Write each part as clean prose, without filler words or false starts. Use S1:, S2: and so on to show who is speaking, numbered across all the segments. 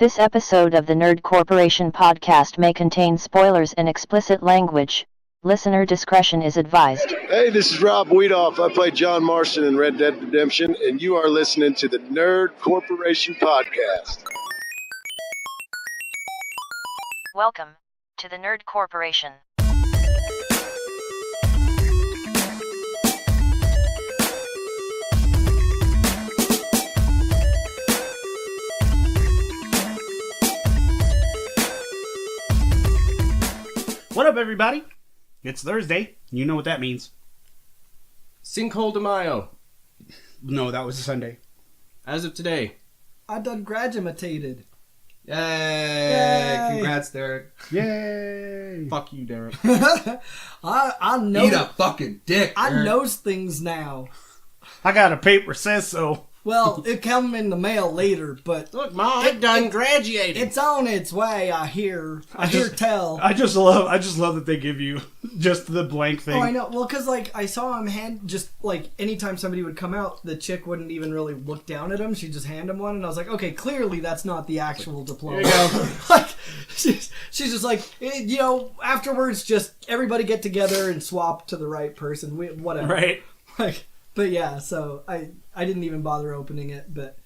S1: This episode of the Nerd Corporation podcast may contain spoilers and explicit language. Listener discretion is advised.
S2: Hey, this is Rob Weedoff. I play John Marston in Red Dead Redemption, and you are listening to the Nerd Corporation podcast.
S1: Welcome to the Nerd Corporation.
S3: What up, everybody? It's Thursday. You know what that means.
S4: Sinkhole de Mayo.
S3: No, that was Sunday.
S4: As of today.
S5: I done graduated.
S4: Yay! Congrats, Derek.
S3: Yay!
S4: Fuck you, Derek.
S5: I know.
S4: Eat a fucking dick,
S5: I
S4: Derek.
S5: knows things now.
S3: I got a paper says so.
S5: Well, it come in the mail later, but
S4: Look, Mom, I done graduated.
S5: it's on its way. I hear tell.
S3: I just love that they give you just the blank thing.
S5: Oh, I know. Well, because I saw him hand just anytime somebody would come out, the chick wouldn't even really look down at him. She'd just hand him one, and I was like, okay, clearly that's not the actual diploma.
S3: There you go.
S5: she's just like, afterwards, just everybody get together and swap to the right person. Whatever.
S3: Right.
S5: But yeah, so I didn't even bother opening it, but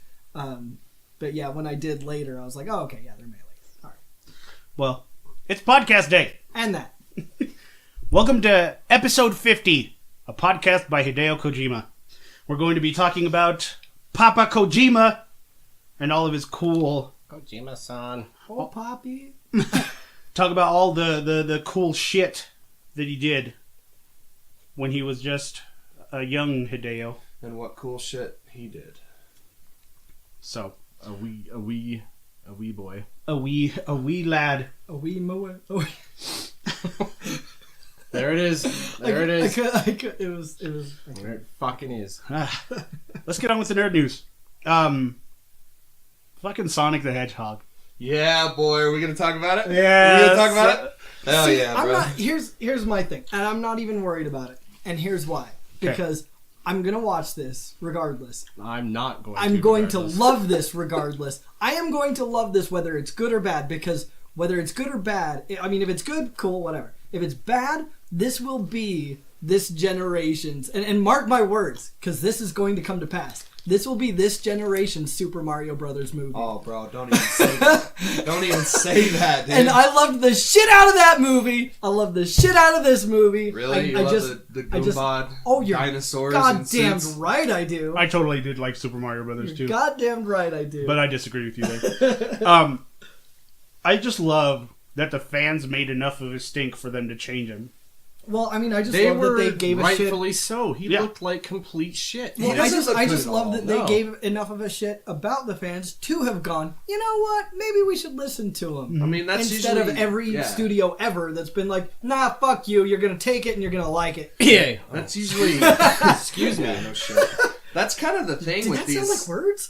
S5: yeah, when I did later, I was like, oh, okay, yeah, they're mailing. All right.
S3: Well, it's podcast day.
S5: And that.
S3: Welcome to episode 50, a podcast by Hideo Kojima. We're going to be talking about Papa Kojima and all of his cool...
S4: Kojima-san.
S5: Oh, Poppy.
S3: Talk about all the cool shit that he did when he was just a young Hideo.
S4: And what cool shit he did.
S3: So,
S4: A wee boy.
S3: a wee lad.
S5: A wee mower. Oh,
S4: There it is. There it is.
S5: I could, it was.
S4: There it fucking is.
S3: Let's get on with the nerd news. Fucking Sonic the Hedgehog.
S4: Yeah, boy. Are we going to talk about it?
S3: Yeah.
S4: We're going to talk about it? Hell
S5: See,
S4: yeah,
S5: I'm
S4: bro.
S5: not. Here's my thing, and I'm not even worried about it. And here's why. Because I'm gonna watch this regardless.
S4: I'm not going to.
S5: I'm going to love this regardless. I am going to love this whether it's good or bad, because whether it's good or bad, I mean, if it's good, cool, whatever. If it's bad, this will be this generation's, and mark my words, because this is going to come to pass. This will be this generation's Super Mario Brothers movie.
S4: Oh, bro, don't even say that. Don't even say that, dude.
S5: And I loved the shit out of that movie. I love the shit out of this movie.
S4: Really? You love the Goombad
S5: you're
S4: dinosaurs and
S5: goddamn
S4: suits?
S5: right I do.
S3: I totally did like Super Mario Brothers too.
S5: Goddamn right I do.
S3: But I disagree with you there. I just love that the fans made enough of a stink for them to change him.
S5: Well, I mean, I just
S4: They
S5: love
S4: were
S5: that they gave a shit.
S4: rightfully so. He
S3: Yeah.
S4: looked like complete shit.
S5: Well,
S4: He
S5: I
S4: doesn't
S5: just
S4: look good at
S5: love
S4: all.
S5: that they
S4: No.
S5: gave enough of a shit about the fans to have gone, you know what? Maybe we should listen to them.
S4: I mean, that's
S5: Instead
S4: usually,
S5: of every
S4: yeah.
S5: studio ever that's been like, nah, fuck you, you're going to take it and you're going to like it.
S4: Yeah, that's usually. Excuse me. No shit. That's kind of the thing
S5: Did
S4: with
S5: that
S4: these.
S5: sound like words?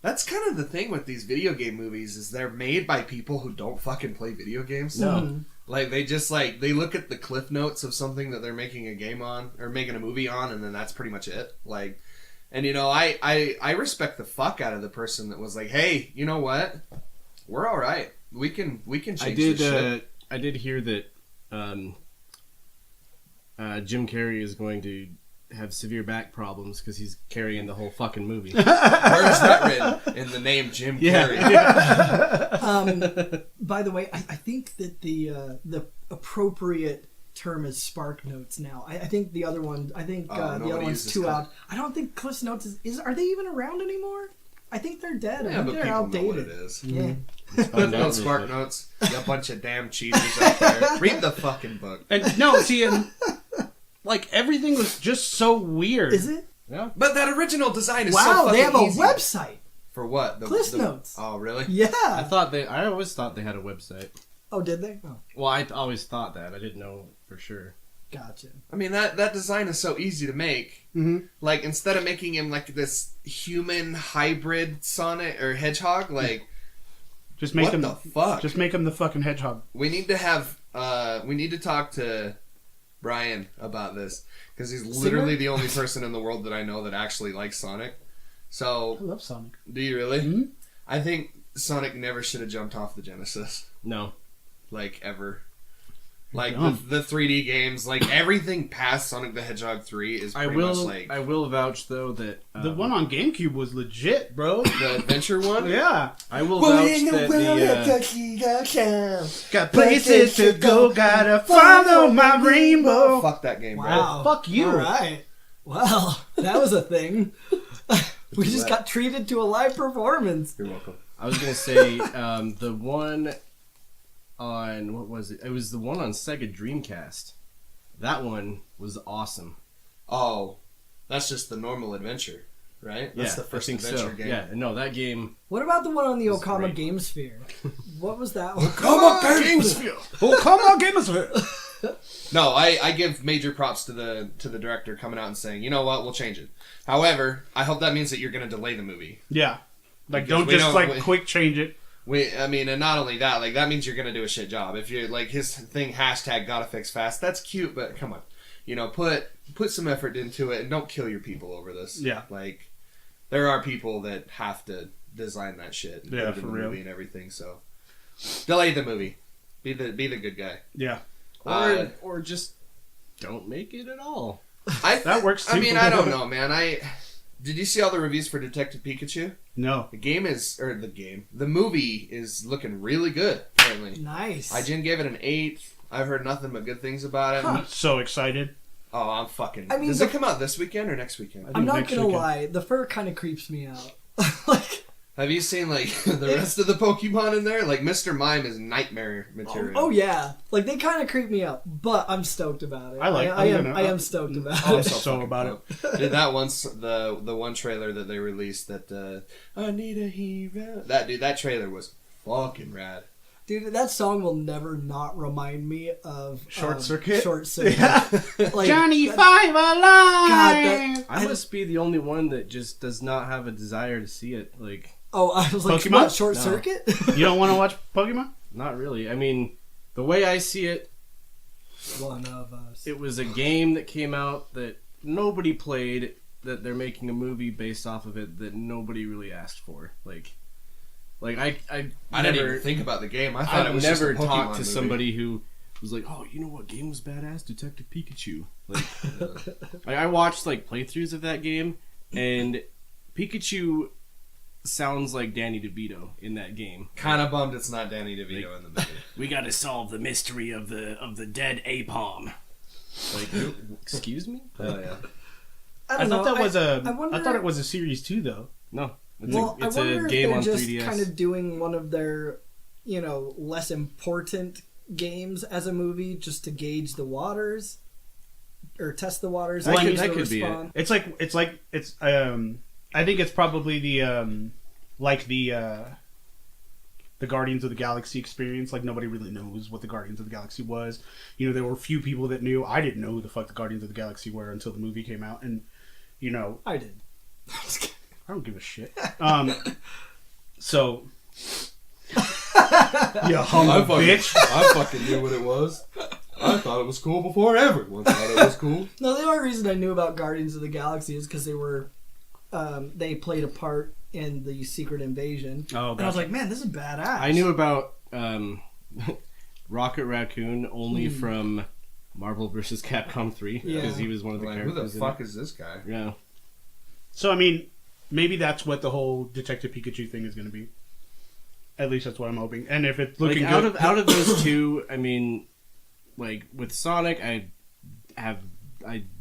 S4: That's kind of the thing with these video game movies is they're made by people who don't fucking play video games.
S5: No.
S4: Like they just they look at the cliff notes of something that they're making a game on or making a movie on, and then that's pretty much it. Like, and I respect the fuck out of the person that was like, hey, you know what? We're all right. We can change this shit.
S6: I did hear that Jim Carrey is going to have severe back problems because he's carrying the whole fucking movie.
S4: Where's that written in the name Jim Carrey?
S5: By the way, I think that the appropriate term is Spark Notes now. I think the other one, the other
S4: nobody
S5: one's
S4: uses
S5: too
S4: Cliff.
S5: out. I don't think Cliff Notes is. Are they even around anymore? I think they're dead.
S4: Yeah,
S5: I
S4: but
S5: think they're
S4: people
S5: outdated.
S4: know what it is.
S5: Yeah.
S4: No Spark Notes. You bunch of damn cheaters out there. Read the fucking book.
S3: And no, see, like everything was just so weird.
S5: Is it?
S4: Yeah. But that original design is so
S5: Wow,
S4: fucking
S5: they have a
S4: easy.
S5: website.
S4: For what?
S5: Cliff Notes.
S4: Oh, really?
S5: Yeah.
S6: I always thought they had a website.
S5: Oh, did they? Oh,
S6: Well, I always thought that. I didn't know for sure.
S5: gotcha.
S4: I mean, that design is so easy to make.
S3: Mm-hmm.
S4: Like, instead of making him like this human hybrid Sonic or Hedgehog, like,
S3: Just make
S4: what
S3: him
S4: the fuck?
S3: Just make him the fucking hedgehog.
S4: We need to have, we need to talk to Brian about this. Because he's literally the only person in the world that I know that actually likes Sonic. So,
S3: I love Sonic.
S4: do you really?
S3: Mm-hmm.
S4: I think Sonic never should have jumped off the Genesis.
S6: No.
S4: Like, ever. Like,
S3: Dumb.
S4: the 3D games, like, everything past Sonic the Hedgehog 3 is pretty much like...
S6: I will vouch, though, that...
S3: The one on GameCube was legit, bro.
S4: The adventure one?
S3: Yeah.
S6: I will vouch that
S3: Got places to go, gotta follow my rainbow.
S4: Fuck that game,
S5: Wow.
S3: Fuck you.
S5: All right. Well, that was a thing. We just got treated to a live performance.
S4: bro. You're welcome.
S6: I was going to say, the one on... What was it? It was the one on Sega Dreamcast. That one was awesome.
S4: Oh, that's just the normal adventure, right? That's the
S6: I
S4: first
S6: think
S4: adventure
S6: so.
S4: game.
S6: Yeah, no, that game...
S5: What about the one on the
S6: This is
S5: Okama
S6: great.
S5: Game Sphere? What was that one?
S4: Come on, Gamesphere!
S3: Oh, come on, Gamesphere.
S4: No, I give major props to the director coming out and saying, you know what, we'll change it. However, I hope that means that you're going to delay the movie.
S3: Yeah. Like,
S4: Because
S3: don't
S4: we
S3: just,
S4: don't-
S3: like,
S4: we-
S3: quick change it.
S4: And not only that, like, that means you're going to do a shit job. If you're, like, his thing, hashtag gotta fix fast, that's cute, but come on. You know, put some effort into it and don't kill your people over this.
S3: Yeah.
S4: Like, there are people that have to design that shit and
S3: Yeah,
S4: put it in
S3: for
S4: the
S3: real.
S4: movie and everything, so. Delay the movie. Be the good guy.
S3: Yeah.
S6: Or just don't make it at all.
S3: That works,
S4: I
S3: too.
S4: mean, I don't know, man. Did you see all the reviews for Detective Pikachu?
S3: No.
S4: The movie is looking really good, apparently.
S5: Nice.
S4: IGN gave it an 8. I've heard nothing but good things about it.
S3: I'm so excited.
S4: Oh, I'm fucking...
S5: I mean,
S4: Does it come out this weekend or next weekend?
S5: I'm not
S3: next
S5: gonna
S3: weekend.
S5: lie, the fur kind of creeps me out. Like,
S4: Have you seen, like, the rest of the Pokemon in there? Like, Mr. Mime is nightmare material.
S5: oh yeah, like they kind of creep me out, but I'm stoked about it. I am stoked about
S3: I'm
S5: it.
S3: so
S4: fucking
S3: about it.
S4: pumped. Dude, that once the one trailer that they released that I need a hero. That trailer was fucking rad.
S5: Dude, that song will never not remind me of
S3: Short Circuit?
S5: Short Circuit. Like,
S3: Johnny
S5: that-
S3: Five alive!
S5: that-
S6: I must be the only one that just does not have a desire to see it. Like,
S5: Oh, I was like,
S3: Pokemon?
S5: what, Short
S6: No.
S5: Circuit?
S3: You don't want to watch Pokemon?
S6: not really. I mean, the way I see it,
S5: One of us.
S6: it was a game that came out that nobody played, that they're making a movie based off of it that nobody really asked for. Like I
S4: Didn't
S6: never
S4: even think about the game. I thought it
S6: I've
S4: was
S6: never
S4: just a Pokemon
S6: talked to
S4: movie.
S6: somebody who was like, "Oh, you know what game was badass? Detective Pikachu." Like, I watched like playthroughs of that game, and Pikachu sounds like Danny DeVito in that game.
S4: Kind of bummed it's not Danny DeVito in the movie.
S6: We got to solve the mystery of the dead Apom. Like, excuse me?
S4: Hell yeah.
S5: I
S3: I
S5: don't know.
S3: thought that was
S5: I wonder,
S3: I thought it was a series too, though.
S6: No, it's
S5: Well,
S6: it's
S5: I wonder
S6: a
S5: if
S6: game
S5: they're
S6: on
S5: just
S6: 3DS.
S5: kind of doing one of their, less important games as a movie just to gauge the waters or test the waters.
S6: That
S5: and
S6: could-
S5: gauge
S6: that
S5: the
S6: could be it.
S5: response.
S3: It's I think it's probably the Guardians of the Galaxy experience. Like, nobody really knows what the Guardians of the Galaxy was. You know, there were few people that knew. I didn't know who the fuck the Guardians of the Galaxy were until the movie came out, and
S5: I did.
S3: I don't give a shit. So you humble bitch.
S4: I fucking knew what it was. I thought it was cool before everyone thought it was cool.
S5: No, the only reason I knew about Guardians of the Galaxy is because they played a part in the Secret Invasion.
S3: Oh,
S5: And I was
S3: gotcha.
S5: like, man, this is badass.
S6: I knew about Rocket Raccoon only from Marvel vs. Capcom 3
S5: Yeah.
S6: because he was one of the
S4: Like, who
S6: characters.
S4: the fuck is this guy?
S6: in it. Yeah.
S3: So, I mean, maybe that's what the whole Detective Pikachu thing is going to be. At least that's what I'm hoping. And if it's looking
S6: Like,
S3: good,
S6: out of those two, I mean, like with Sonic, I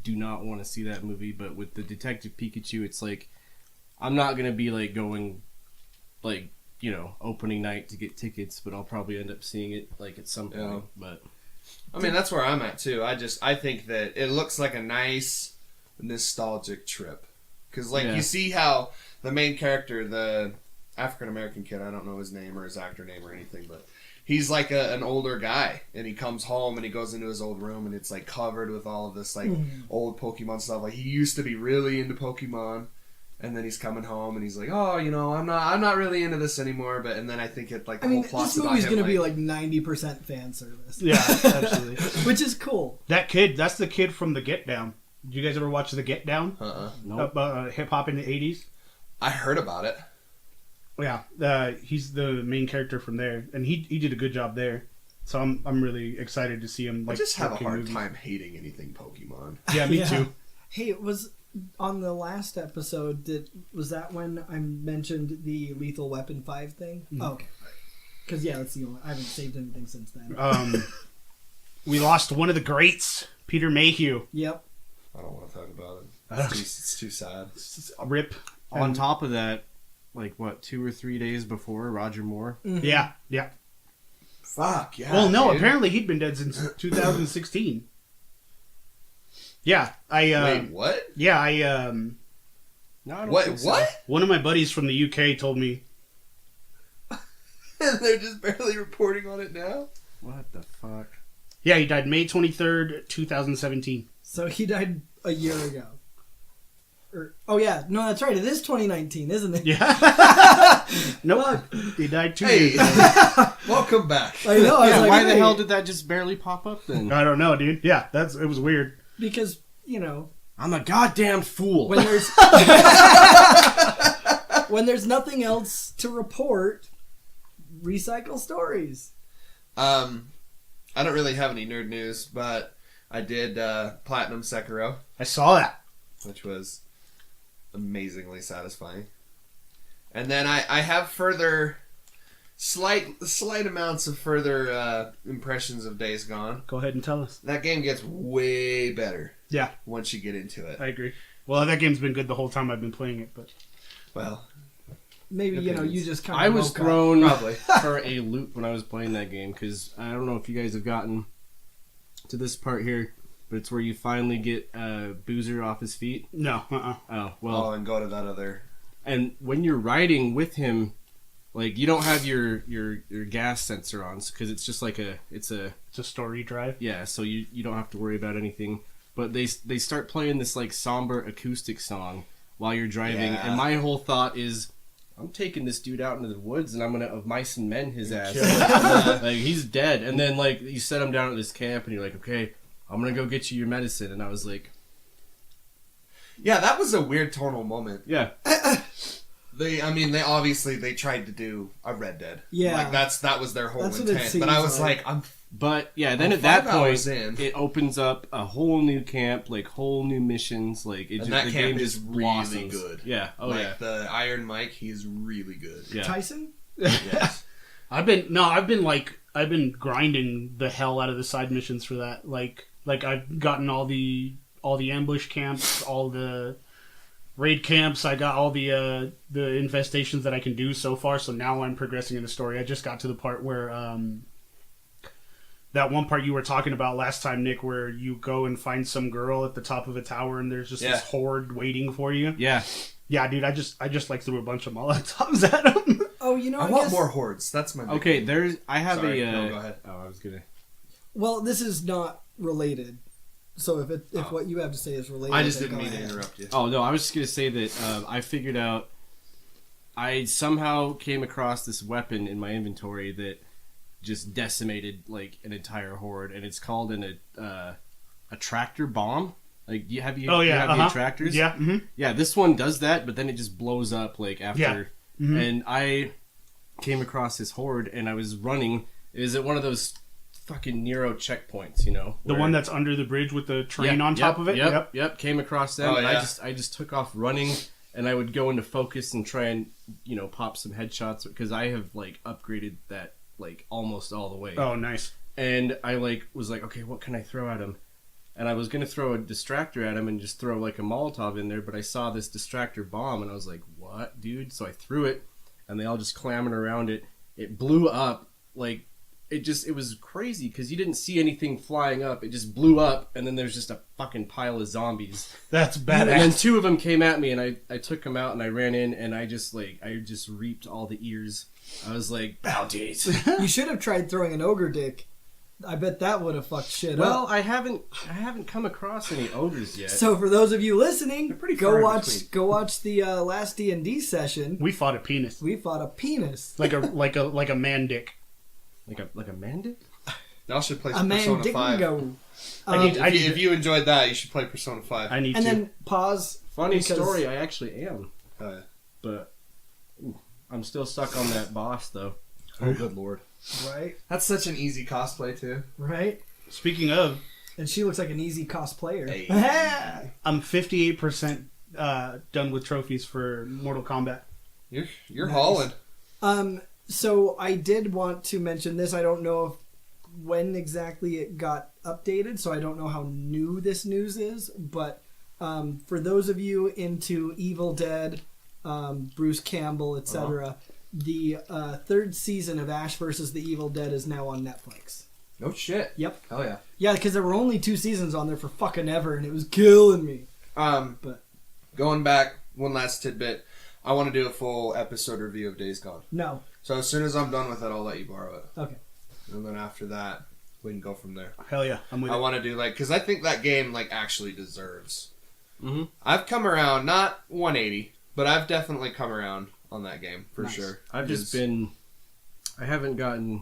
S6: do not want to see that movie, but with the Detective Pikachu, it's like I'm not gonna be like going like, opening night to get tickets, but I'll probably end up seeing it like at some point.
S4: Yeah.
S6: But
S4: I mean, that's where I'm at too. I think that it looks like a nice nostalgic trip. Because, like,
S6: Yeah.
S4: you see how the main character, the African-American kid, I don't know his name or his actor name or anything, but he's like an older guy, and he comes home and he goes into his old room and it's like covered with all of this like old Pokemon stuff. Like, he used to be really into Pokemon, and then he's coming home and he's like, oh, I'm not really into this anymore. But and then I think it like the
S5: I mean,
S4: whole plot's
S5: this
S4: about
S5: movie's
S4: him,
S5: going to be like 90% fan service.
S3: yeah, absolutely.
S5: Which is cool.
S3: That kid, that's the kid from The Get Down. Did you guys ever watch The Get Down?
S6: nope.
S3: Hip hop in the 80s?
S4: I heard about it.
S3: Yeah, he's the main character from there, and he did a good job there. So I'm really excited to see him.
S4: I
S3: Like,
S4: just have a
S3: working
S4: hard
S3: movies.
S4: time hating anything Pokemon.
S3: Yeah, me too.
S5: Hey, it was on the last episode. Was that when I mentioned the Lethal Weapon 5 thing?
S3: Mm-hmm.
S5: Oh, okay. Because that's the only. I haven't saved anything since then.
S3: We lost one of the greats, Peter Mayhew.
S5: Yep.
S4: I don't want to talk about it. It's too sad.
S3: Rip.
S6: On top of that, like, what, 2 or 3 days before, Roger Moore?
S5: Mm-hmm.
S3: Yeah.
S4: Fuck, yeah.
S3: Well, no,
S4: dude.
S3: apparently he'd been dead since 2016. Yeah,
S4: Wait, what?
S3: Yeah,
S6: No, I don't
S4: What?
S6: think so.
S4: What?
S3: one of my buddies from the UK told me.
S4: And they're just barely reporting on it now?
S6: What the fuck?
S3: Yeah, he died May 23rd, 2017.
S5: So he died a year ago. Oh yeah, no, that's right. It is 2019, isn't it?
S3: Yeah. Nope. He died 2
S4: Hey,
S3: years ago.
S4: welcome back.
S5: I know. I was
S6: Yeah,
S5: like,
S6: why the
S5: hey,
S6: hell did that just barely pop up then?
S3: I don't know, dude. Yeah, it was weird.
S5: Because
S6: I'm a goddamn fool.
S5: when there's when there's nothing else to report, recycle stories.
S4: I don't really have any nerd news, but I did Platinum Sekiro,
S3: I saw that.
S4: which was amazingly satisfying. And then I have further slight amounts of further impressions of Days Gone.
S3: Go ahead and tell us.
S4: That game gets way better
S3: Yeah,
S4: once you get into it.
S3: I agree. Well, that game's been good the whole time I've been playing it, but
S4: Well,
S5: Maybe
S4: Opinions.
S5: you just kind of.
S6: I was thrown
S4: probably.
S6: for a loop when I was playing that game because I don't know if you guys have gotten to this part here, but it's where you finally get Boozer off his feet.
S3: no.
S6: Oh well,
S4: and go to that other.
S6: and when you're riding with him, like you don't have your gas sensor on because it's just like it's a
S3: story drive.
S6: yeah, so you don't have to worry about anything. But they start playing this like somber acoustic song while you're driving,
S4: Yeah.
S6: and my whole thought is, I'm taking this dude out into the woods and I'm gonna of mice and men his ass. Like he's dead. And then like you set him down at this camp and you're like, okay, I'm gonna go get you your medicine. And I was like,
S4: Yeah, that was a weird tonal moment.
S6: yeah,
S4: They obviously they tried to do a Red Dead.
S5: Yeah.
S4: Like that was their whole
S5: That's what it
S4: intent. But I
S5: seems
S4: was
S5: like.
S4: like,
S6: but yeah. Then
S4: I'm
S6: at that
S4: 5 hours
S6: point,
S4: in.
S6: it opens up a whole new camp, like whole new missions. Like it
S4: And
S6: just,
S4: that
S6: the
S4: camp
S6: game
S4: is
S6: just
S4: really
S6: blossoms.
S4: good.
S6: Yeah. Oh
S4: like
S6: yeah.
S4: the Iron Mike, he's really good.
S6: Yeah.
S5: Tyson.
S4: Yes.
S3: I've been grinding the hell out of the side missions for that. Like I've gotten all the ambush camps, all the raid camps. I got all the infestations that I can do so far. So now I'm progressing in the story. I just got to the part where that one part you were talking about last time, Nick, where you go and find some girl at the top of a tower and there's just this horde waiting for you.
S6: Yeah.
S3: Yeah, dude, I just like threw a bunch of Molotovs at them.
S5: Oh,
S4: I want more hordes. That's my big
S6: Okay.
S4: thing.
S6: I have
S4: Sorry,
S6: a.
S4: no, go ahead.
S6: Oh, I was gonna.
S5: Well, this is not related. So if what you have to say is related,
S4: I just
S5: then
S4: didn't
S5: go
S4: mean to
S5: ahead.
S4: interrupt you.
S6: Oh no, I was just gonna say that I figured out. I somehow came across this weapon in my inventory that just decimated like an entire horde, and it's called a tractor bomb. Like, you have the attractors?
S3: Yeah. Mm-hmm.
S6: Yeah, this one does that, but then it just blows up like after.
S3: Yeah. Mm-hmm.
S6: And I came across this horde, and I was running. Is it one of those fucking Nero checkpoints? You know,
S3: The one that's under the bridge with the train on top of it?
S6: Yep. Came across them.
S4: Oh,
S6: And
S4: yeah.
S6: I just took off running, and I would go into focus and try and pop some headshots because I have like upgraded that like almost all the way.
S3: Oh, nice.
S6: And I was like, okay, what can I throw at him? And I was gonna throw a distractor at him and just throw like a Molotov in there, but I saw this distractor bomb and I was like, what, dude? So I threw it, and they all just clamored around it. It blew up like. It was crazy because you didn't see anything flying up. It just blew up, and then there's just a fucking pile of zombies.
S3: That's
S6: And then
S3: badass.
S6: 2 of them came at me, and I took them out, and I ran in, and I just reaped all the ears. I was like, bounties.
S5: You should have tried throwing an ogre dick. I bet that would have fucked shit
S6: Well,
S5: up.
S6: I haven't come across any ogres yet.
S5: So for those of you listening,
S4: pretty
S5: go
S4: far in
S5: watch
S4: between.
S5: the last D&D session.
S3: We fought a penis.
S5: We fought a penis.
S3: Like a man dick.
S6: like a mandate?
S4: Y'all should play
S5: A man
S4: Persona 5.
S5: dingo.
S4: If you enjoyed that, you should play Persona 5.
S3: I need
S5: And
S3: to.
S5: then pause.
S6: Funny
S5: because-
S6: story, I actually am.
S4: Oh, yeah.
S6: But I'm still stuck on that boss though.
S4: Oh, good lord.
S5: Right?
S4: That's such an easy cosplay, too.
S5: Right?
S3: Speaking of,
S5: And she looks like an easy cosplayer.
S4: Hey.
S3: I'm 58% done with trophies for Mortal Kombat.
S4: You're
S5: Nice.
S4: hauling.
S5: So I did want to mention this. I don't know when exactly it got updated, so I don't know how new this news is. But for those of you into Evil Dead, Bruce Campbell, etc., the third season of Ash vs. the Evil Dead is now on Netflix.
S4: No shit.
S5: Yep.
S4: Hell yeah.
S5: Yeah, because there were only 2 seasons on there for fucking ever, and it was killing me. But
S4: Going back, one last tidbit. I want to do a full episode review of Days Gone.
S5: no.
S4: So as soon as I'm done with it, I'll let you borrow it.
S5: Okay.
S4: And then after that, we can go from there.
S3: Hell yeah, I'm with
S4: I
S3: it.
S4: want to do because I think that game actually deserves.
S6: Mm-hmm.
S4: I've come around, not 180, but I've definitely come around on that game for
S3: Nice.
S4: sure.
S6: I've just been. I haven't gotten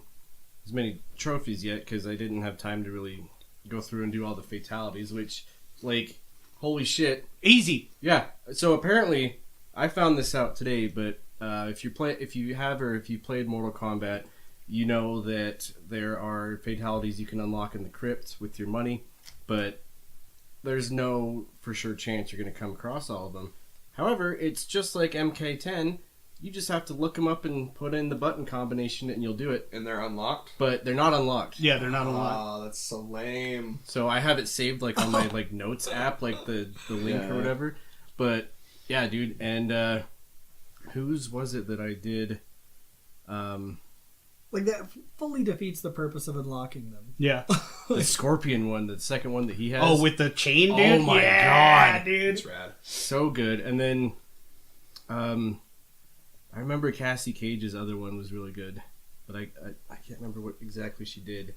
S6: as many trophies yet because I didn't have time to really go through and do all the fatalities. Which, holy shit!
S3: Easy.
S6: Yeah. So apparently, I found this out today. But if you played Mortal Kombat, you know that there are fatalities you can unlock in the crypt with your money, but there's no for sure chance you're going to come across all of them. However, it's just like MK10. You just have to look them up and put in the button combination and you'll do it.
S4: And they're unlocked?
S6: But they're not unlocked.
S3: Yeah, they're not unlocked.
S4: Oh, that's so lame.
S6: So I have it saved on my notes app, the link or whatever. But yeah, dude, and whose was it that I did?
S5: That fully defeats the purpose of unlocking them.
S3: Yeah.
S6: The Scorpion one, the second one that he has.
S3: Oh, with the chain, dude?
S6: Oh my
S3: yeah,
S6: God.
S3: dude.
S4: It's rad.
S6: So good. And then I remember Cassie Cage's other one was really good, but I can't remember what exactly she did.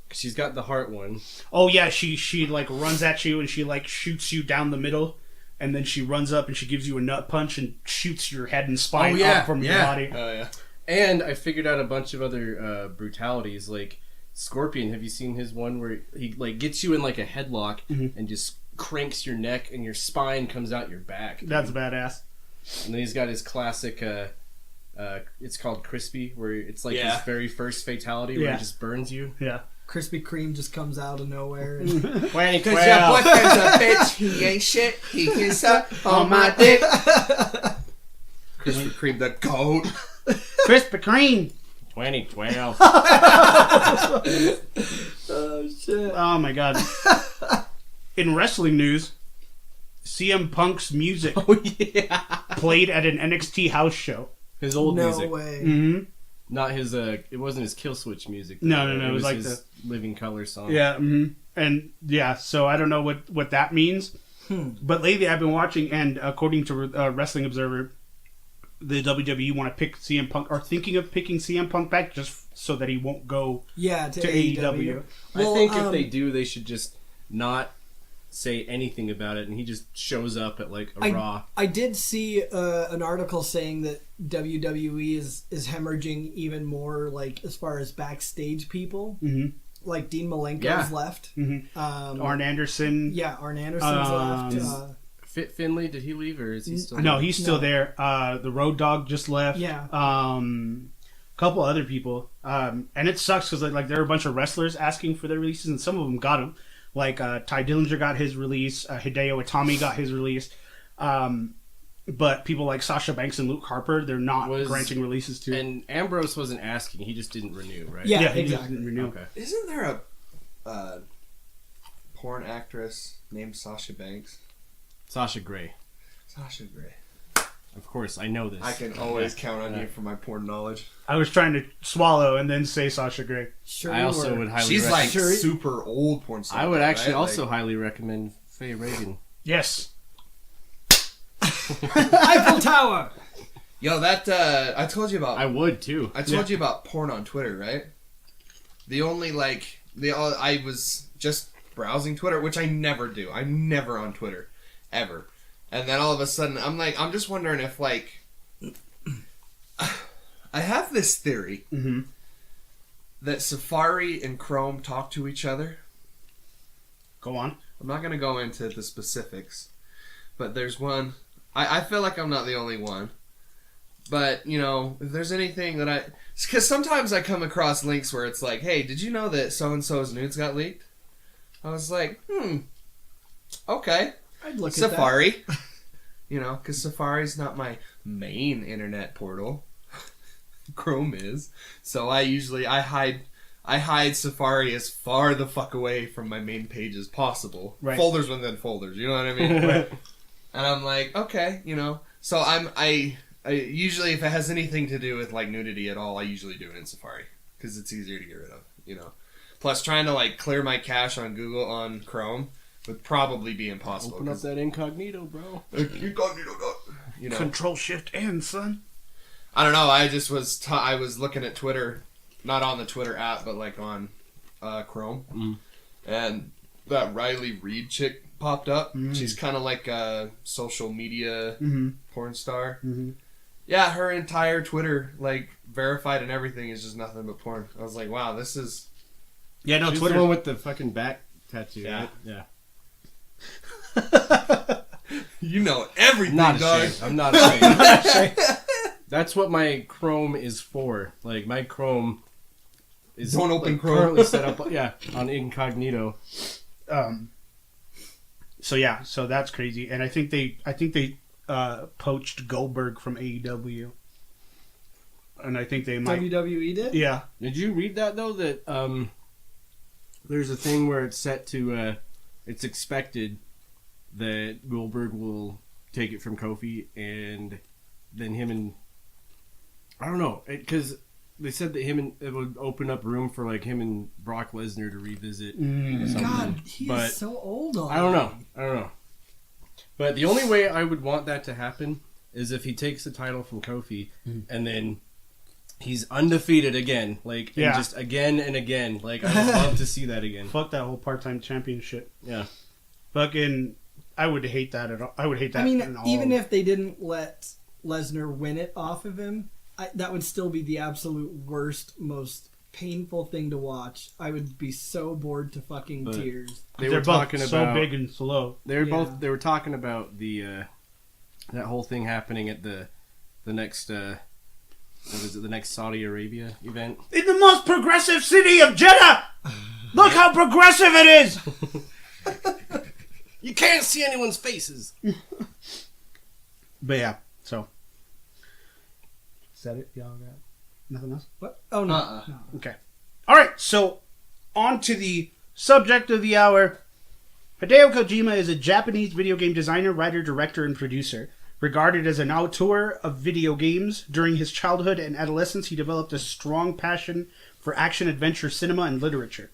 S6: 'Cause she's got the heart one.
S3: Oh, yeah, she runs at you and she, shoots you down the middle, and then she runs up and she gives you a nut punch and shoots your head and spine up from your body.
S4: Oh, yeah.
S6: And I figured out a bunch of other brutalities, like Scorpion. Have you seen his one where he gets you in a headlock and just cranks your neck and your spine comes out your back? Dude.
S3: That's badass.
S6: And then he's got his classic, it's called Crispy, where it's his very first fatality where it just burns you.
S3: Yeah.
S5: Krispy Kreme just comes out of nowhere. And
S6: 2012.
S4: Because your boyfriend's a bitch. He ain't shit. He can suck on my dick. Krispy Kreme, the goat.
S3: Krispy Kreme.
S6: 2012.
S5: oh, shit.
S3: Oh, my God. In wrestling news, CM Punk's music played at an NXT house show.
S6: His old
S5: no
S6: music.
S5: way.
S3: Mm-hmm.
S6: Not his, it wasn't his Kill Switch music.
S3: No. It was
S6: his Living Color song.
S3: Yeah, mm-hmm. And yeah, so I don't know what that means. But lately I've been watching, and according to Wrestling Observer, the WWE want to pick CM Punk, or thinking of picking CM Punk back just so that he won't go
S5: To
S3: AEW.
S6: I think if they do, they should just not say anything about it, and he just shows up at a Raw.
S5: I did see an article saying that WWE is hemorrhaging even more, as far as backstage people.
S3: Mm-hmm.
S5: Like Dean Malenko's left.
S3: Mm-hmm.
S5: Arn
S3: Anderson.
S5: Yeah, Arn Anderson's left.
S6: Fit Finley, did he leave, or is he still?
S3: No, he's still there. The Road Dogg just left.
S5: Yeah.
S3: A couple other people. And it sucks because there are a bunch of wrestlers asking for their releases, and some of them got them. Ty Dillinger got his release. Hideo Itami got his release. But people like Sasha Banks and Luke Harper, they're not granting releases to.
S6: And Ambrose wasn't asking; he just didn't renew, right?
S5: Yeah,
S3: he
S5: exactly.
S3: didn't renew.
S6: Okay.
S4: Isn't there a porn actress named Sasha Banks?
S6: Sasha Grey.
S4: Sasha Grey.
S6: Of course, I know this.
S4: I can always count on you for my porn knowledge.
S3: I was trying to swallow and then say Sasha Grey.
S5: Sure
S6: I also would highly.
S4: She's
S6: recommend...
S4: super old porn star.
S6: I would actually
S4: right?
S6: also highly recommend Faye Reagan.
S3: Yes.
S5: Eiffel Tower.
S4: Yo, that I told you about.
S6: I would too.
S4: I told you about porn on Twitter, right? The only I was just browsing Twitter, which I never do. I'm never on Twitter, ever. And then all of a sudden, I'm just wondering if I have this theory that Safari and Chrome talk to each other.
S3: Go on.
S4: I'm not going to go into the specifics, but there's one. I feel like I'm not the only one, But, you know, if there's anything that because sometimes I come across links where it's like, hey, did you know that so-and-so's nudes got leaked? I was like, okay.
S5: I'd look
S4: Safari.
S5: at that.
S4: You know, because Safari's not my main internet portal. Chrome is. So I hide Safari as far the fuck away from my main page as possible.
S3: Right.
S4: Folders within folders, you know what I mean?
S3: Right.
S4: And I'm like, okay, you know. So I usually, if it has anything to do with like nudity at all, I usually do it in Safari because it's easier to get rid of, you know. Plus, trying to like clear my cache on Google on Chrome would probably be impossible.
S6: Open up that incognito, bro.
S4: Incognito, you know.
S3: Control Shift N, son.
S4: I don't know. I just was I was looking at Twitter, not on the Twitter app, but like on Chrome, and that Riley Reid chick popped up. She's kind of like a social media porn star. Yeah, her entire Twitter, like, verified and everything is just nothing but porn. I was like, wow, this is...
S3: Yeah, no,
S6: She's
S3: Twitter.
S6: the one with the fucking back tattoo,
S4: Yeah.
S6: right? Yeah.
S4: You know everything,
S6: Not
S4: dog.
S6: ashamed. I'm not ashamed. That's what my Chrome is for. Like, my Chrome is
S4: Don't open Chrome.
S6: currently set up, on incognito.
S3: So yeah, so that's crazy, and I think they poached Goldberg from AEW, and I think they might.
S5: WWE did?
S3: Yeah,
S6: Did you read that, though, that there's a thing where it's set to, it's expected that Goldberg will take it from Kofi, and then him and... I don't know, because they said that it would open up room for, like, him and Brock Lesnar to revisit something.
S5: God, he
S6: But
S5: is so old already.
S6: I don't know. But the only way I would want that to happen is if he takes the title from Kofi and then he's undefeated again. Like, and
S3: Yeah.
S6: just again and again. Like, I would love to see that again.
S3: fuck that whole part-time championship.
S6: Yeah.
S3: Fucking, I would hate that at all. I would hate that.
S5: I mean,
S3: in all.
S5: even if they didn't let Lesnar win it off of him, that would still be the absolute worst, most painful thing to watch. I would be so bored to fucking
S6: But-
S5: tears.
S6: They
S3: they're
S6: were
S3: both
S6: talking
S3: so
S6: about
S3: big and slow.
S6: they were
S5: Yeah.
S6: they were talking about the that whole thing happening at the next what is it, the next Saudi Arabia event.
S3: In the most progressive city of Jeddah. Look how progressive it is.
S6: You can't see anyone's faces.
S3: But yeah, so. Is that it? Y'all got nothing else?
S5: What? Oh, no.
S4: Uh-uh.
S5: No.
S3: Okay. All right, so on to the subject of the hour. Hideo Kojima is a Japanese video game designer, writer, director, and producer. Regarded as an auteur of video games, during his childhood and adolescence, he developed a strong passion for action-adventure cinema and literature.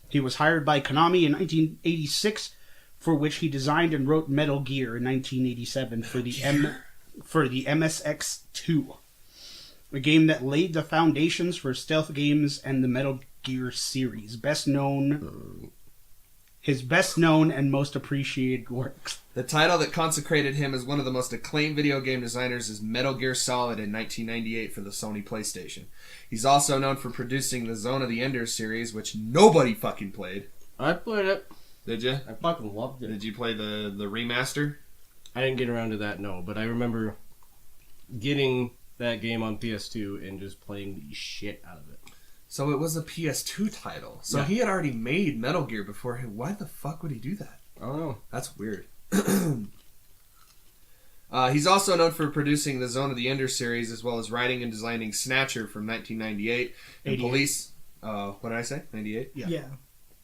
S3: He was hired by Konami in 1986, for which he designed and wrote Metal Gear in 1987 for the MSX2. A game that laid the foundations for stealth games and the Metal Gear series. His best known and most appreciated works.
S4: The title that consecrated him as one of the most acclaimed video game designers is Metal Gear Solid in 1998 for the Sony PlayStation. He's also known for producing the Zone of the Enders series, which nobody fucking played.
S6: I played it.
S4: Did you?
S6: I fucking loved it.
S4: Did you play the remaster?
S6: I didn't get around to that, no, but I remember getting that game on PS2 and just playing the shit out of it.
S4: So it was a PS2 title. So
S6: Yeah.
S4: he had already made Metal Gear before him. Why the fuck would he do that?
S6: I don't know.
S4: That's weird. He's also known for producing the Zone of the Ender series, as well as writing and designing Snatcher from 1998 and
S3: 88.
S4: Police. What did I say? 98.
S3: Yeah.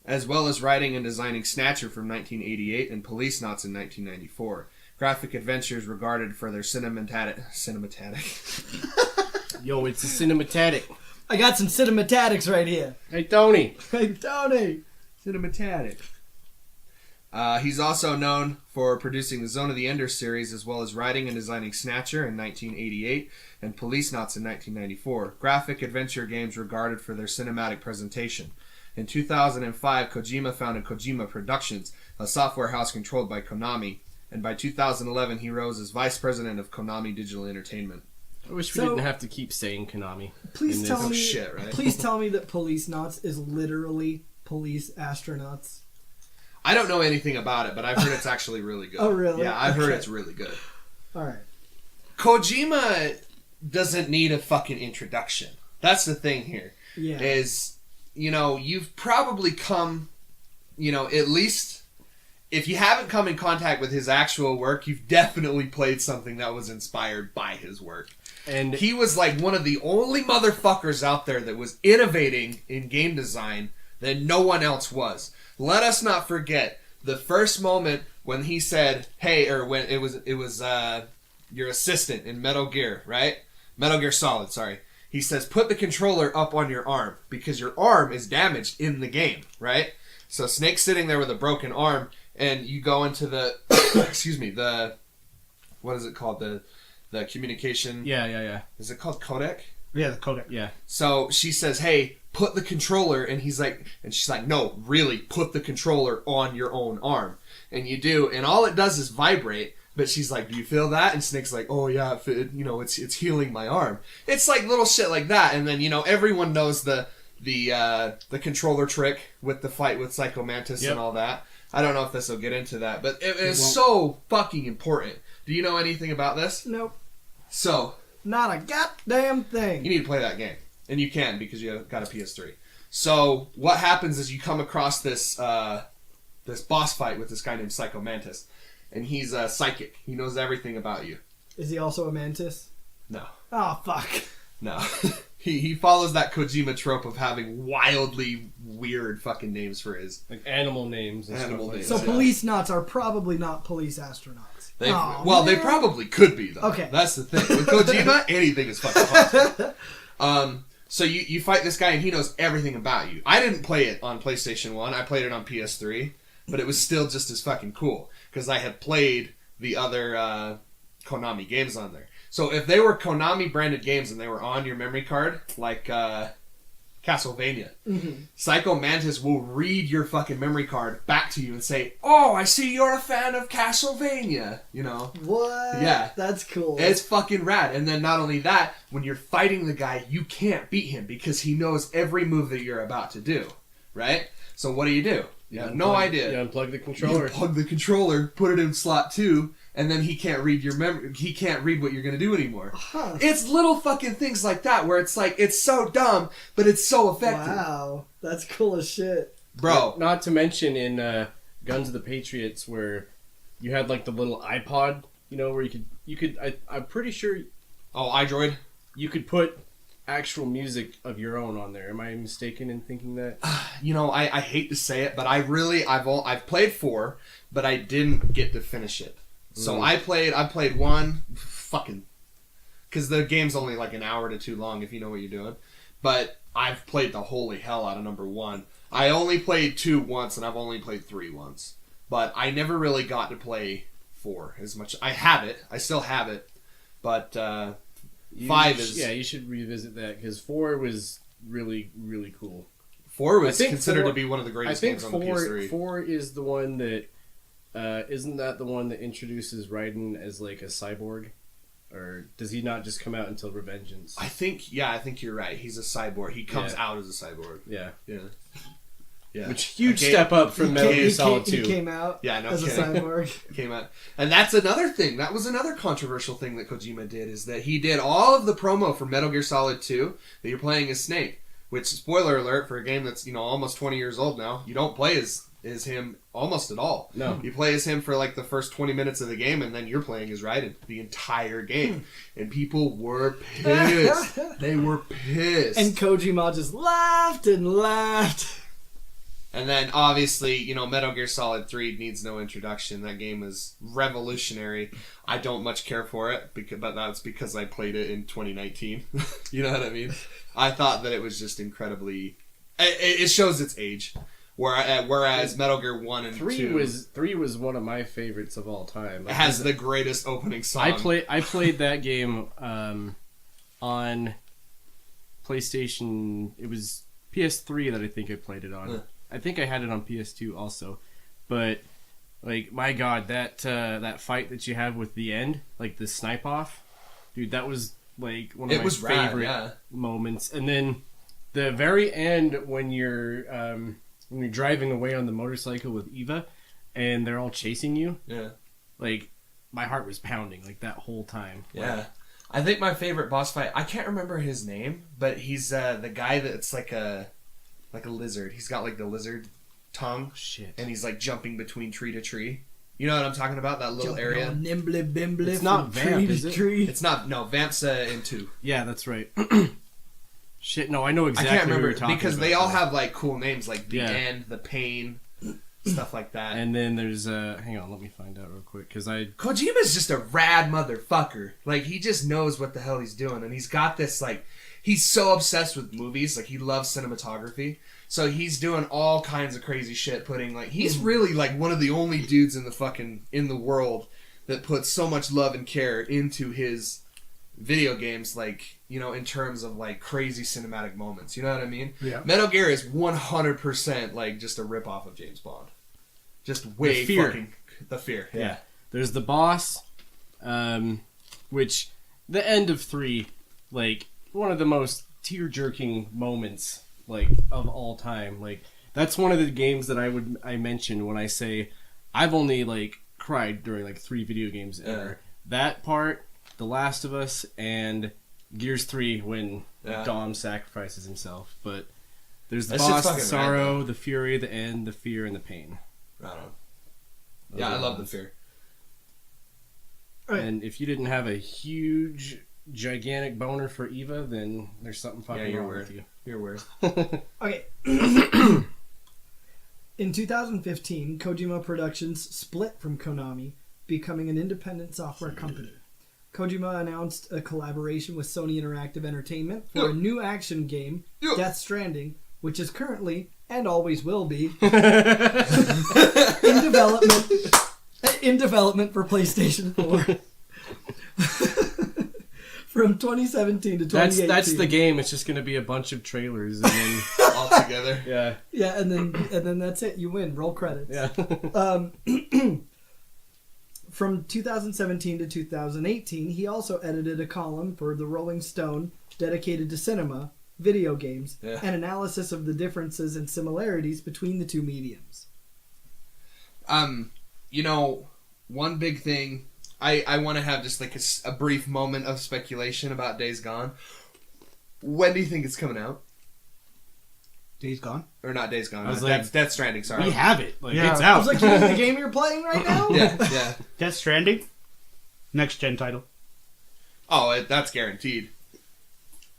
S4: As well as writing and designing Snatcher from 1988 and Police Knots in 1994. Graphic adventures regarded for their cinematic.
S6: Yo, it's a cinematic.
S5: I got some cinematatics right here.
S6: Hey, Tony.
S5: Hey, Tony.
S4: Cinematic. He's also known for producing the Zone of the Ender series, as well as writing and designing Snatcher in 1988 and Police Knots in 1994. Graphic adventure games regarded for their cinematic presentation. In 2005, Kojima founded Kojima Productions, a software house controlled by Konami, and by 2011 he rose as vice president of Konami Digital Entertainment.
S6: I wish we
S5: So-
S6: didn't have to keep saying Konami.
S5: Please
S6: in
S5: tell
S6: this.
S5: me.
S4: shit, right?
S5: Please tell me that Police Knots is literally police astronauts.
S4: I don't know anything about it, but I've heard it's actually really good.
S5: Oh, really?
S4: Yeah, I've heard
S5: Okay.
S4: it's really good.
S5: All right.
S4: Kojima, doesn't need a fucking introduction. That's the thing here.
S5: Yeah.
S4: Is, you've probably come, at least if you haven't come in contact with his actual work, you've definitely played something that was inspired by his work. And he was like one of the only motherfuckers out there that was innovating in game design that no one else was. Let us not forget the first moment when he said, "Hey," or when it was your assistant in Metal Gear, right? Metal Gear Solid, sorry. He says, "Put the controller up on your arm because your arm is damaged in the game," right? So Snake's sitting there with a broken arm, and you go into the what is it called? The communication.
S6: Yeah.
S4: Is it called codec?
S3: Yeah, the codec.
S6: Yeah.
S4: So she says, "Hey, put the controller," and she's like, "No, really, put the controller on your own arm." And you do, and all it does is vibrate. But she's like, "Do you feel that?" And Snake's like, "Oh yeah, it's healing my arm." It's like little shit like that, and then everyone knows the controller trick with the fight with Psycho Mantis and all that. I don't know if this will get into that, but it is so fucking important. Do you know anything about this?
S5: Nope.
S4: So,
S5: not a goddamn thing.
S4: you need to play that game. And you can, because you got a PS3. So, what happens is you come across this this boss fight with this guy named Psycho Mantis. And he's psychic. He knows everything about you.
S5: Is he also a mantis?
S4: No.
S5: Oh, fuck.
S4: No. He follows that Kojima trope of having wildly weird fucking names for his...
S6: Like animal names and
S4: Animal
S6: stuff like
S4: names.
S5: So
S6: that.
S5: police knots are probably not police astronauts.
S4: They probably could be, though.
S5: Okay.
S4: That's the thing. With Kojima, anything is fucking possible. So you fight this guy, and he knows everything about you. I didn't play it on PlayStation 1. I played it on PS3. But it was still just as fucking cool. Because I had played the other Konami games on there. So if they were Konami branded games and they were on your memory card, like Castlevania, Psycho Mantis will read your fucking memory card back to you and say, "Oh, I see you're a fan of Castlevania."
S5: What?
S4: Yeah.
S5: That's cool.
S4: It's fucking rad. And then not only that, when you're fighting the guy, you can't beat him because he knows every move that you're about to do. Right? So what do? You have no idea.
S6: You unplug the controller.
S4: You plug the controller, put it in slot 2, and then he can't read your memory. He can't read what you're going to do anymore.
S5: Huh.
S4: It's little fucking things like that where it's like, it's so dumb, but it's so effective.
S5: Wow. That's cool as shit.
S4: Bro.
S6: Not to mention in Guns of the Patriots where you had like the little iPod, where you could I'm pretty sure
S4: Oh, iDroid?
S6: you could put actual music of your own on there. Am I mistaken in thinking that?
S4: I hate to say it, but I've played 4, but I didn't get to finish it. So I played 1, fucking, because the game's only like an hour to 2 long if you know what you're doing. But I've played the holy hell out of number 1. I only played 2 once, and I've only played 3 once. But I never really got to play 4 as much. I have it. I still have it. But 5 is...
S6: Yeah, you should revisit that, because 4 was really, really cool.
S4: 4 was considered to be one of the greatest games on the PS3.
S6: 4 is the one that... isn't that the one that introduces Raiden as like a cyborg? Or does he not just come out until Revengeance?
S4: I think you're right. He's a cyborg. He comes out as a cyborg.
S6: Yeah.
S4: Yeah.
S6: Which huge step up from Metal Gear Solid 2.
S5: He came out as a cyborg.
S4: Came out. And that's another thing. That was another controversial thing that Kojima did, is that he did all of the promo for Metal Gear Solid 2 that you're playing as Snake. Which, spoiler alert, for a game that's, almost 20 years old now, you don't play as him almost at all.
S6: No.
S4: You play as him for like the first 20 minutes of the game, and then you're playing as Raiden the entire game. And people were pissed. They were pissed.
S5: And Kojima just laughed and laughed.
S4: And then, obviously, Metal Gear Solid 3 needs no introduction. That game is revolutionary. I don't much care for it, but that's because I played it in 2019. You know what I mean? I thought that it was just incredibly... It shows its age. Whereas Metal Gear 1 and 2...
S6: 3 was one of my favorites of all time.
S4: It has the greatest opening song.
S6: I played that game on PlayStation... It was PS3 that I think I played it on. I think I had it on PS2 also, but like my god, that fight that you have with the end, like the snipe off, dude, that was like one of my favorite moments. And then the very end when you're driving away on the motorcycle with Eva, and they're all chasing you.
S4: Yeah,
S6: like my heart was pounding like that whole time.
S4: Yeah. I think my favorite boss fight, I can't remember his name, but he's the guy that's like a lizard. He's got like the lizard tongue.
S6: Shit.
S4: And he's like jumping between tree to tree. You know what I'm talking about? That little
S5: Jumping
S4: area?
S5: on nimbly bimbly
S6: It's not
S5: from tree
S6: Vamp,
S5: to
S6: is it?
S5: tree.
S4: It's not, no, Vamp's in 2.
S6: Yeah, that's right. Shit, no, I know exactly
S4: I can't
S6: what
S4: remember
S6: you're talking
S4: because
S6: about.
S4: they all have like cool names like The
S6: Yeah.
S4: End, The Pain, stuff like that.
S6: And then there's hang on, let me find out real quick because
S4: Kojima's just a rad motherfucker. Like, he just knows what the hell he's doing. And he's got this, like, he's so obsessed with movies. Like, he loves cinematography. So he's doing all kinds of crazy shit, putting, like, he's really, like, one of the only dudes in the world that puts so much love and care into his video games, like, you know, in terms of, like, crazy cinematic moments. You know what I mean?
S3: Yeah.
S4: Metal Gear is 100%, like, just a ripoff of James Bond. Just way
S6: The Fear.
S4: fucking... The Fear,
S6: yeah. There's the boss, which the end of 3, like one of the most tear-jerking moments like of all time. Like that's one of the games that I mention when I say I've only like cried during like 3 video games ever. That part, The Last of Us, and Gears 3 when Dom sacrifices himself. But there's the
S4: That shit's
S6: boss, the
S4: fucking
S6: sorrow,
S4: rad,
S6: the fury, the end, the fear, and the pain.
S4: Right on. Yeah, I love The Fear.
S5: Right.
S6: And if you didn't have a huge, gigantic boner for Eva, then there's something fucking
S4: you're
S6: wrong
S4: weird.
S6: with you.
S4: You're weird.
S5: Okay. In 2015, Kojima Productions split from Konami, becoming an independent software company. Kojima announced a collaboration with Sony Interactive Entertainment for a new action game, Death Stranding, which is currently, and always will be, in development for PlayStation 4. From 2017 to 2018.
S6: That's the game. It's just going to be a bunch of trailers and then
S4: All together.
S6: yeah.
S5: Yeah, and then that's it. You win. Roll credits.
S6: Yeah.
S5: From 2017 to 2018, he also edited a column for the Rolling Stone dedicated to cinema, video games, and analysis of the differences and similarities between the two mediums.
S4: You know, one big thing, I want to have just like a brief moment of speculation about Days Gone. When do you think it's coming out?
S3: Days Gone?
S4: Or not Days Gone.
S6: I was
S4: That's Death Stranding, sorry.
S6: We have it. Like,
S3: Yeah.
S6: it's
S5: I
S6: out.
S5: was like, you mean the game you're playing right now?
S4: Yeah.
S3: Death Stranding? Next gen title.
S4: Oh, that's guaranteed.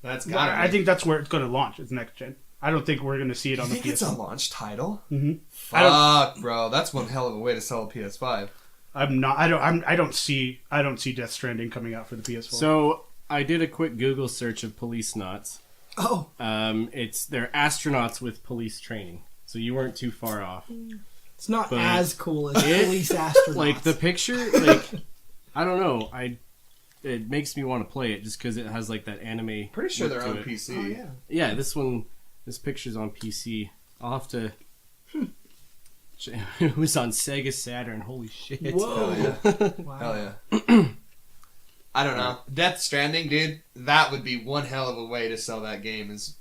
S4: That's gotta be.
S3: I think that's where it's going to launch. It's next gen. I don't think we're going to see it
S4: You
S3: on the
S4: think it's a
S3: PS5.
S4: launch title?
S3: Mm-hmm.
S4: Fuck, bro. That's one hell of a way to sell a PS5.
S3: I don't see Death Stranding coming out for the PS4.
S6: So I did a quick Google search of police knots.
S5: Oh,
S6: They're astronauts with police training. So you weren't too far off.
S5: it's not
S6: But
S5: as cool as
S6: it-
S5: police astronauts.
S6: Like the picture, like I don't know. It makes me want to play it just because it has like that anime.
S4: Pretty sure
S6: look
S4: they're
S6: to
S4: on
S6: it.
S4: PC.
S5: Oh, yeah.
S6: Yeah, this picture's on PC. I'll have to. It was on Sega Saturn. Holy shit!
S5: Whoa.
S4: Hell yeah.
S5: Wow.
S4: Hell yeah. I don't know. Death Stranding, dude, that would be one hell of a way to sell that game is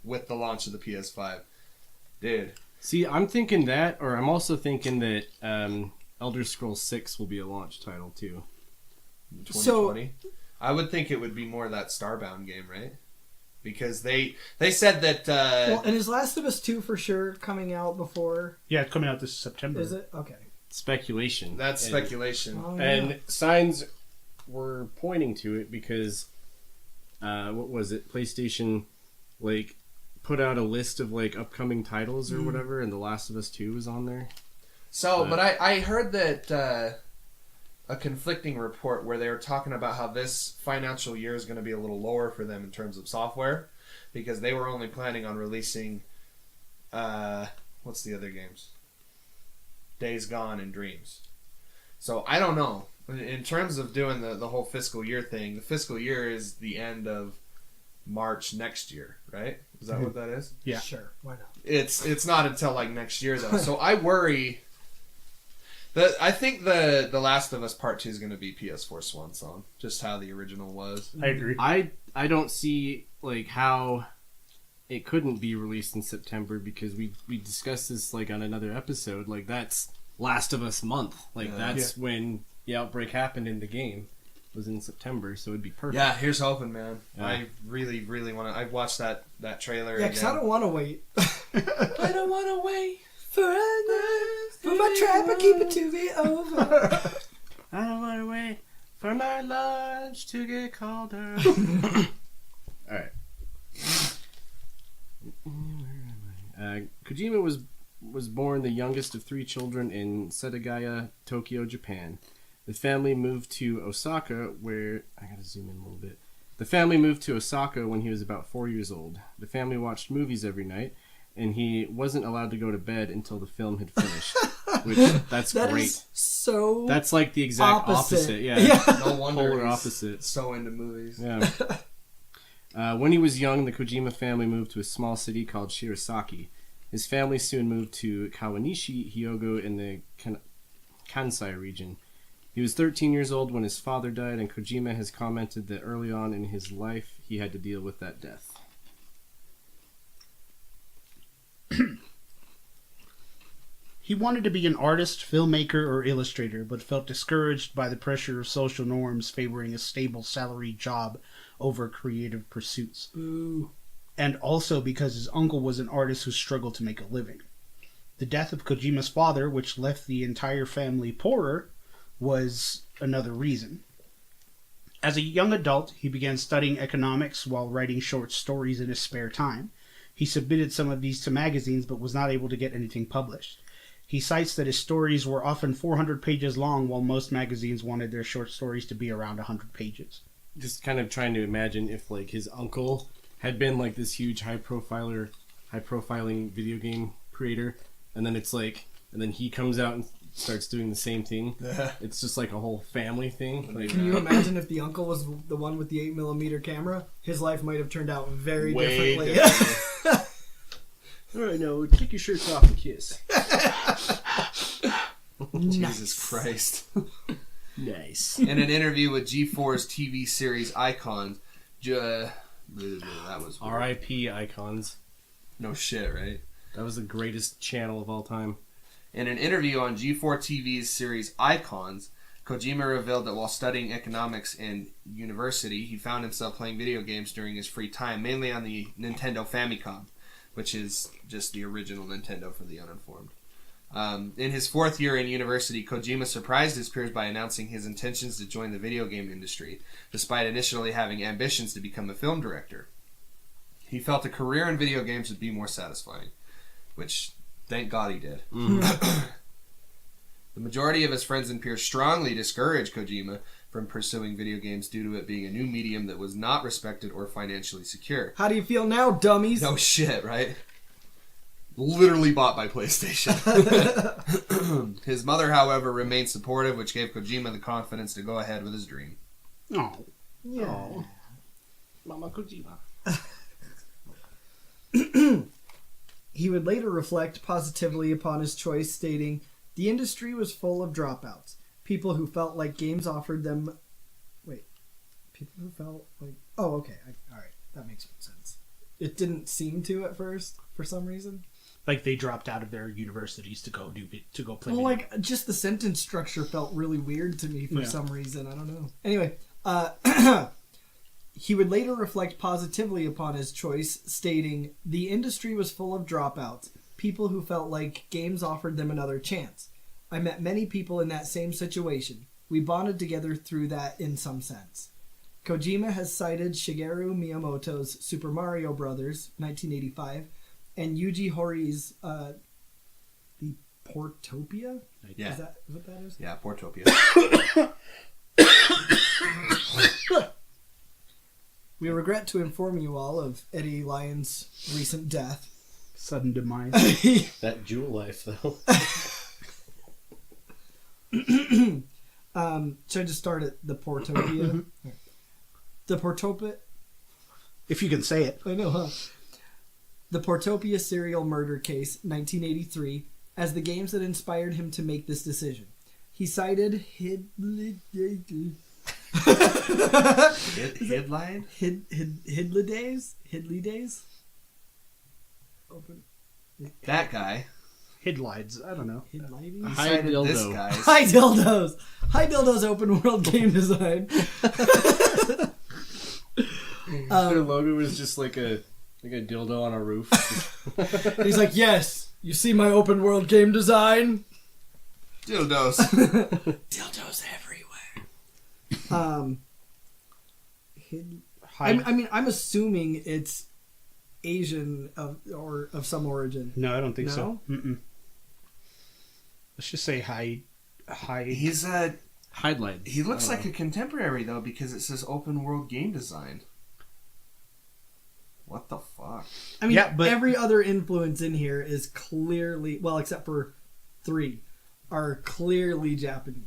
S4: with the launch of the PS5. Dude.
S6: See, I'm thinking that, or I'm also thinking that Elder Scrolls 6 will be a launch title too.
S4: 2020. I would think it would be more that Starbound game, right? Because they said that
S5: Well, and is Last of Us 2 for sure coming out before?
S3: yeah, it's coming out this September.
S5: Is it? Okay.
S6: Speculation.
S4: that's
S6: And-
S4: speculation.
S5: Oh, yeah.
S6: And signs were pointing to it because what was it? PlayStation like put out a list of like upcoming titles or whatever, and The Last of Us 2 was on there.
S4: So, but I heard that a conflicting report where they were talking about how this financial year is going to be a little lower for them in terms of software because they were only planning on releasing what's the other games? Days Gone and Dreams. So I don't know. In terms of doing the whole fiscal year thing, the fiscal year is the end of March next year, right? Is that what that is?
S3: Yeah.
S5: Sure. Why not?
S4: It's not until like next year though. So I worry that I think the Last of Us Part 2 is going to be PS4 swan song, just how the original was.
S3: I agree.
S6: I don't see like how it couldn't be released in September because we discussed this like on another episode. Like that's Last of Us month. Like that's when the outbreak happened in the game. was in September, so it'd be perfect.
S4: Yeah, here's hoping, man.
S6: Yeah.
S4: I really, really want to. I watched that trailer.
S5: Yeah, because I don't want to wait.
S4: I don't want to wait for
S5: my trap and keep it to be over.
S6: I don't want to wait for my lunch to get colder. Alright. Kojima was born the youngest of 3 children in Setagaya, Tokyo, Japan. The family moved to Osaka where... I gotta zoom in a little bit. The family moved to Osaka when he was about 4 years old. The family watched movies every night, and he wasn't allowed to go to bed until the film had finished. Which, that's
S5: That
S6: great.
S5: is so
S6: That's like the exact opposite. Yeah.
S4: No wonder
S6: Polar
S4: he's
S6: opposite.
S4: so into movies.
S6: Yeah. When he was young, the Kojima family moved to a small city called Shirasaki. His family soon moved to Kawanishi, Hyogo in the Kansai region. He was 13 years old when his father died, and Kojima has commented that early on in his life, he had to deal with that death.
S3: He wanted to be an artist, filmmaker, or illustrator, but felt discouraged by the pressure of social norms favoring a stable salaried job over creative pursuits.
S5: Ooh.
S3: And also because his uncle was an artist who struggled to make a living. The death of Kojima's father, which left the entire family poorer, was another reason. As a young adult, he began studying economics while writing short stories in his spare time. He submitted some of these to magazines but was not able to get anything published. He cites that his stories were often 400 pages long, while most magazines wanted their short stories to be around 100 pages.
S6: Just kind of trying to imagine if, like, his uncle had been, like, this huge high-profiling video game creator, and then it's like, and then he comes out and starts doing the same thing. It's just like a whole family thing. Like,
S5: Can you imagine if the uncle was the one with the 8mm camera? His life might have turned out very differently.
S6: all right, now take your shirts off and kiss.
S4: Jesus Christ.
S6: Nice.
S4: In an interview with G4's TV series Icons, that was weird.
S6: R.I.P. Icons.
S4: No shit, right?
S6: That was the greatest channel of all time.
S4: In an interview on G4 TV's series Icons, Kojima revealed that while studying economics in university, he found himself playing video games during his free time, mainly on the Nintendo Famicom, which is just the original Nintendo for the uninformed. In his 4th year in university, Kojima surprised his peers by announcing his intentions to join the video game industry, despite initially having ambitions to become a film director. He felt a career in video games would be more satisfying, which, thank God he did. The majority of his friends and peers strongly discouraged Kojima from pursuing video games due to it being a new medium that was not respected or financially secure.
S5: How do you feel now, dummies?
S4: No shit, right? Literally bought by PlayStation. His mother, however, remained supportive, which gave Kojima the confidence to go ahead with his dream.
S3: Oh.
S5: Yeah.
S3: Oh. Mama Kojima.
S5: He would later reflect positively upon his choice, stating, "The industry was full of dropouts. People who felt like games offered them..." Wait. People who felt like... Oh, okay. Alright. That makes sense. It didn't seem to at first, for some reason.
S3: Like they dropped out of their universities to go play.
S5: Well,
S3: video.
S5: like, just the sentence structure felt really weird to me for some reason. I don't know. Anyway, he would later reflect positively upon his choice, stating, "The industry was full of dropouts, people who felt like games offered them another chance. I met many people in that same situation. We bonded together through that in some sense." Kojima has cited Shigeru Miyamoto's Super Mario Bros. 1985 and Yuji Horii,'s the Portopia?
S4: Yeah.
S5: Is that what that is?
S4: Yeah, Portopia.
S5: We regret to inform you all of Eddie Lyon's recent death.
S3: Sudden demise.
S6: That Jewel Life, though.
S5: Should I just start at the Portopia? The Portopia...
S3: If you can say it.
S5: I know, huh? The Portopia serial murder case, 1983, as the games that inspired him to make this decision. He cited
S4: Hidline?
S5: Hidley days? Open.
S4: That guy.
S3: Hidlides. I don't know.
S5: Hidlighty?
S6: Hi,
S4: Cited
S6: dildo.
S4: this, guys.
S5: Hi dildos. Hi dildos. Open world game design.
S6: Their logo was just like a dildo on a roof.
S5: He's like, yes. You see my open world game design?
S4: Dildos.
S5: Dildos everywhere. I'm assuming it's Asian of some origin.
S3: No, I don't think
S5: No?
S3: so. Mm-mm. Let's just say hi.
S4: He's a.
S6: Highlight.
S4: He looks like a contemporary though because it says open world game design. What the fuck?
S5: I mean,
S3: Yeah, but-
S5: every other influence in here is clearly, well, except for 3, are clearly Japanese.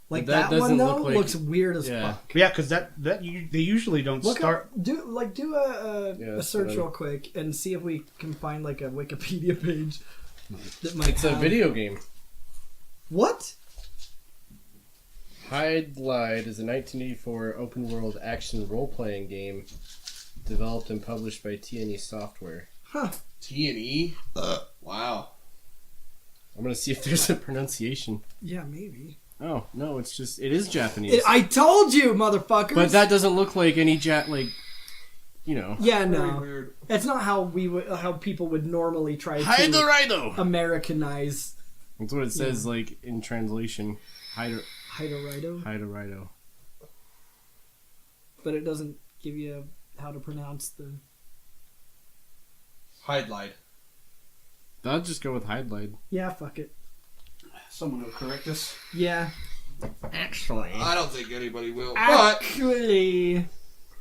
S5: Like
S6: But that
S5: that one
S6: doesn't
S5: though
S6: look like-
S5: looks weird as
S6: yeah.
S5: fuck.
S3: Yeah, because they usually don't
S5: Look
S3: start.
S5: up, do a
S6: that's
S5: search
S6: what I-
S5: real quick and see if we can find like a Wikipedia page that might.
S6: It's a
S5: have-
S6: video game.
S5: What?
S6: Highlight is a 1984 open-world action role-playing game developed and published by T&E Software.
S5: Huh?
S4: T&E? Wow.
S6: I'm gonna see if there's a pronunciation.
S5: Yeah, maybe.
S6: Oh no, it is Japanese.
S5: I told you, motherfuckers.
S6: But that doesn't look like any you know.
S5: Yeah,
S4: Very
S5: no.
S4: weird.
S5: That's not how how people would normally try to
S6: Hidorido!
S5: Americanize
S6: That's what it says, like, in translation.
S5: Hidorido,
S6: Hidorido.
S5: but it doesn't give you how to pronounce the.
S4: Highlight.
S6: I'll just go with Highlight.
S5: Yeah, fuck it.
S3: Someone will correct us.
S5: Yeah,
S6: Actually.
S4: I don't think anybody will. But
S5: actually,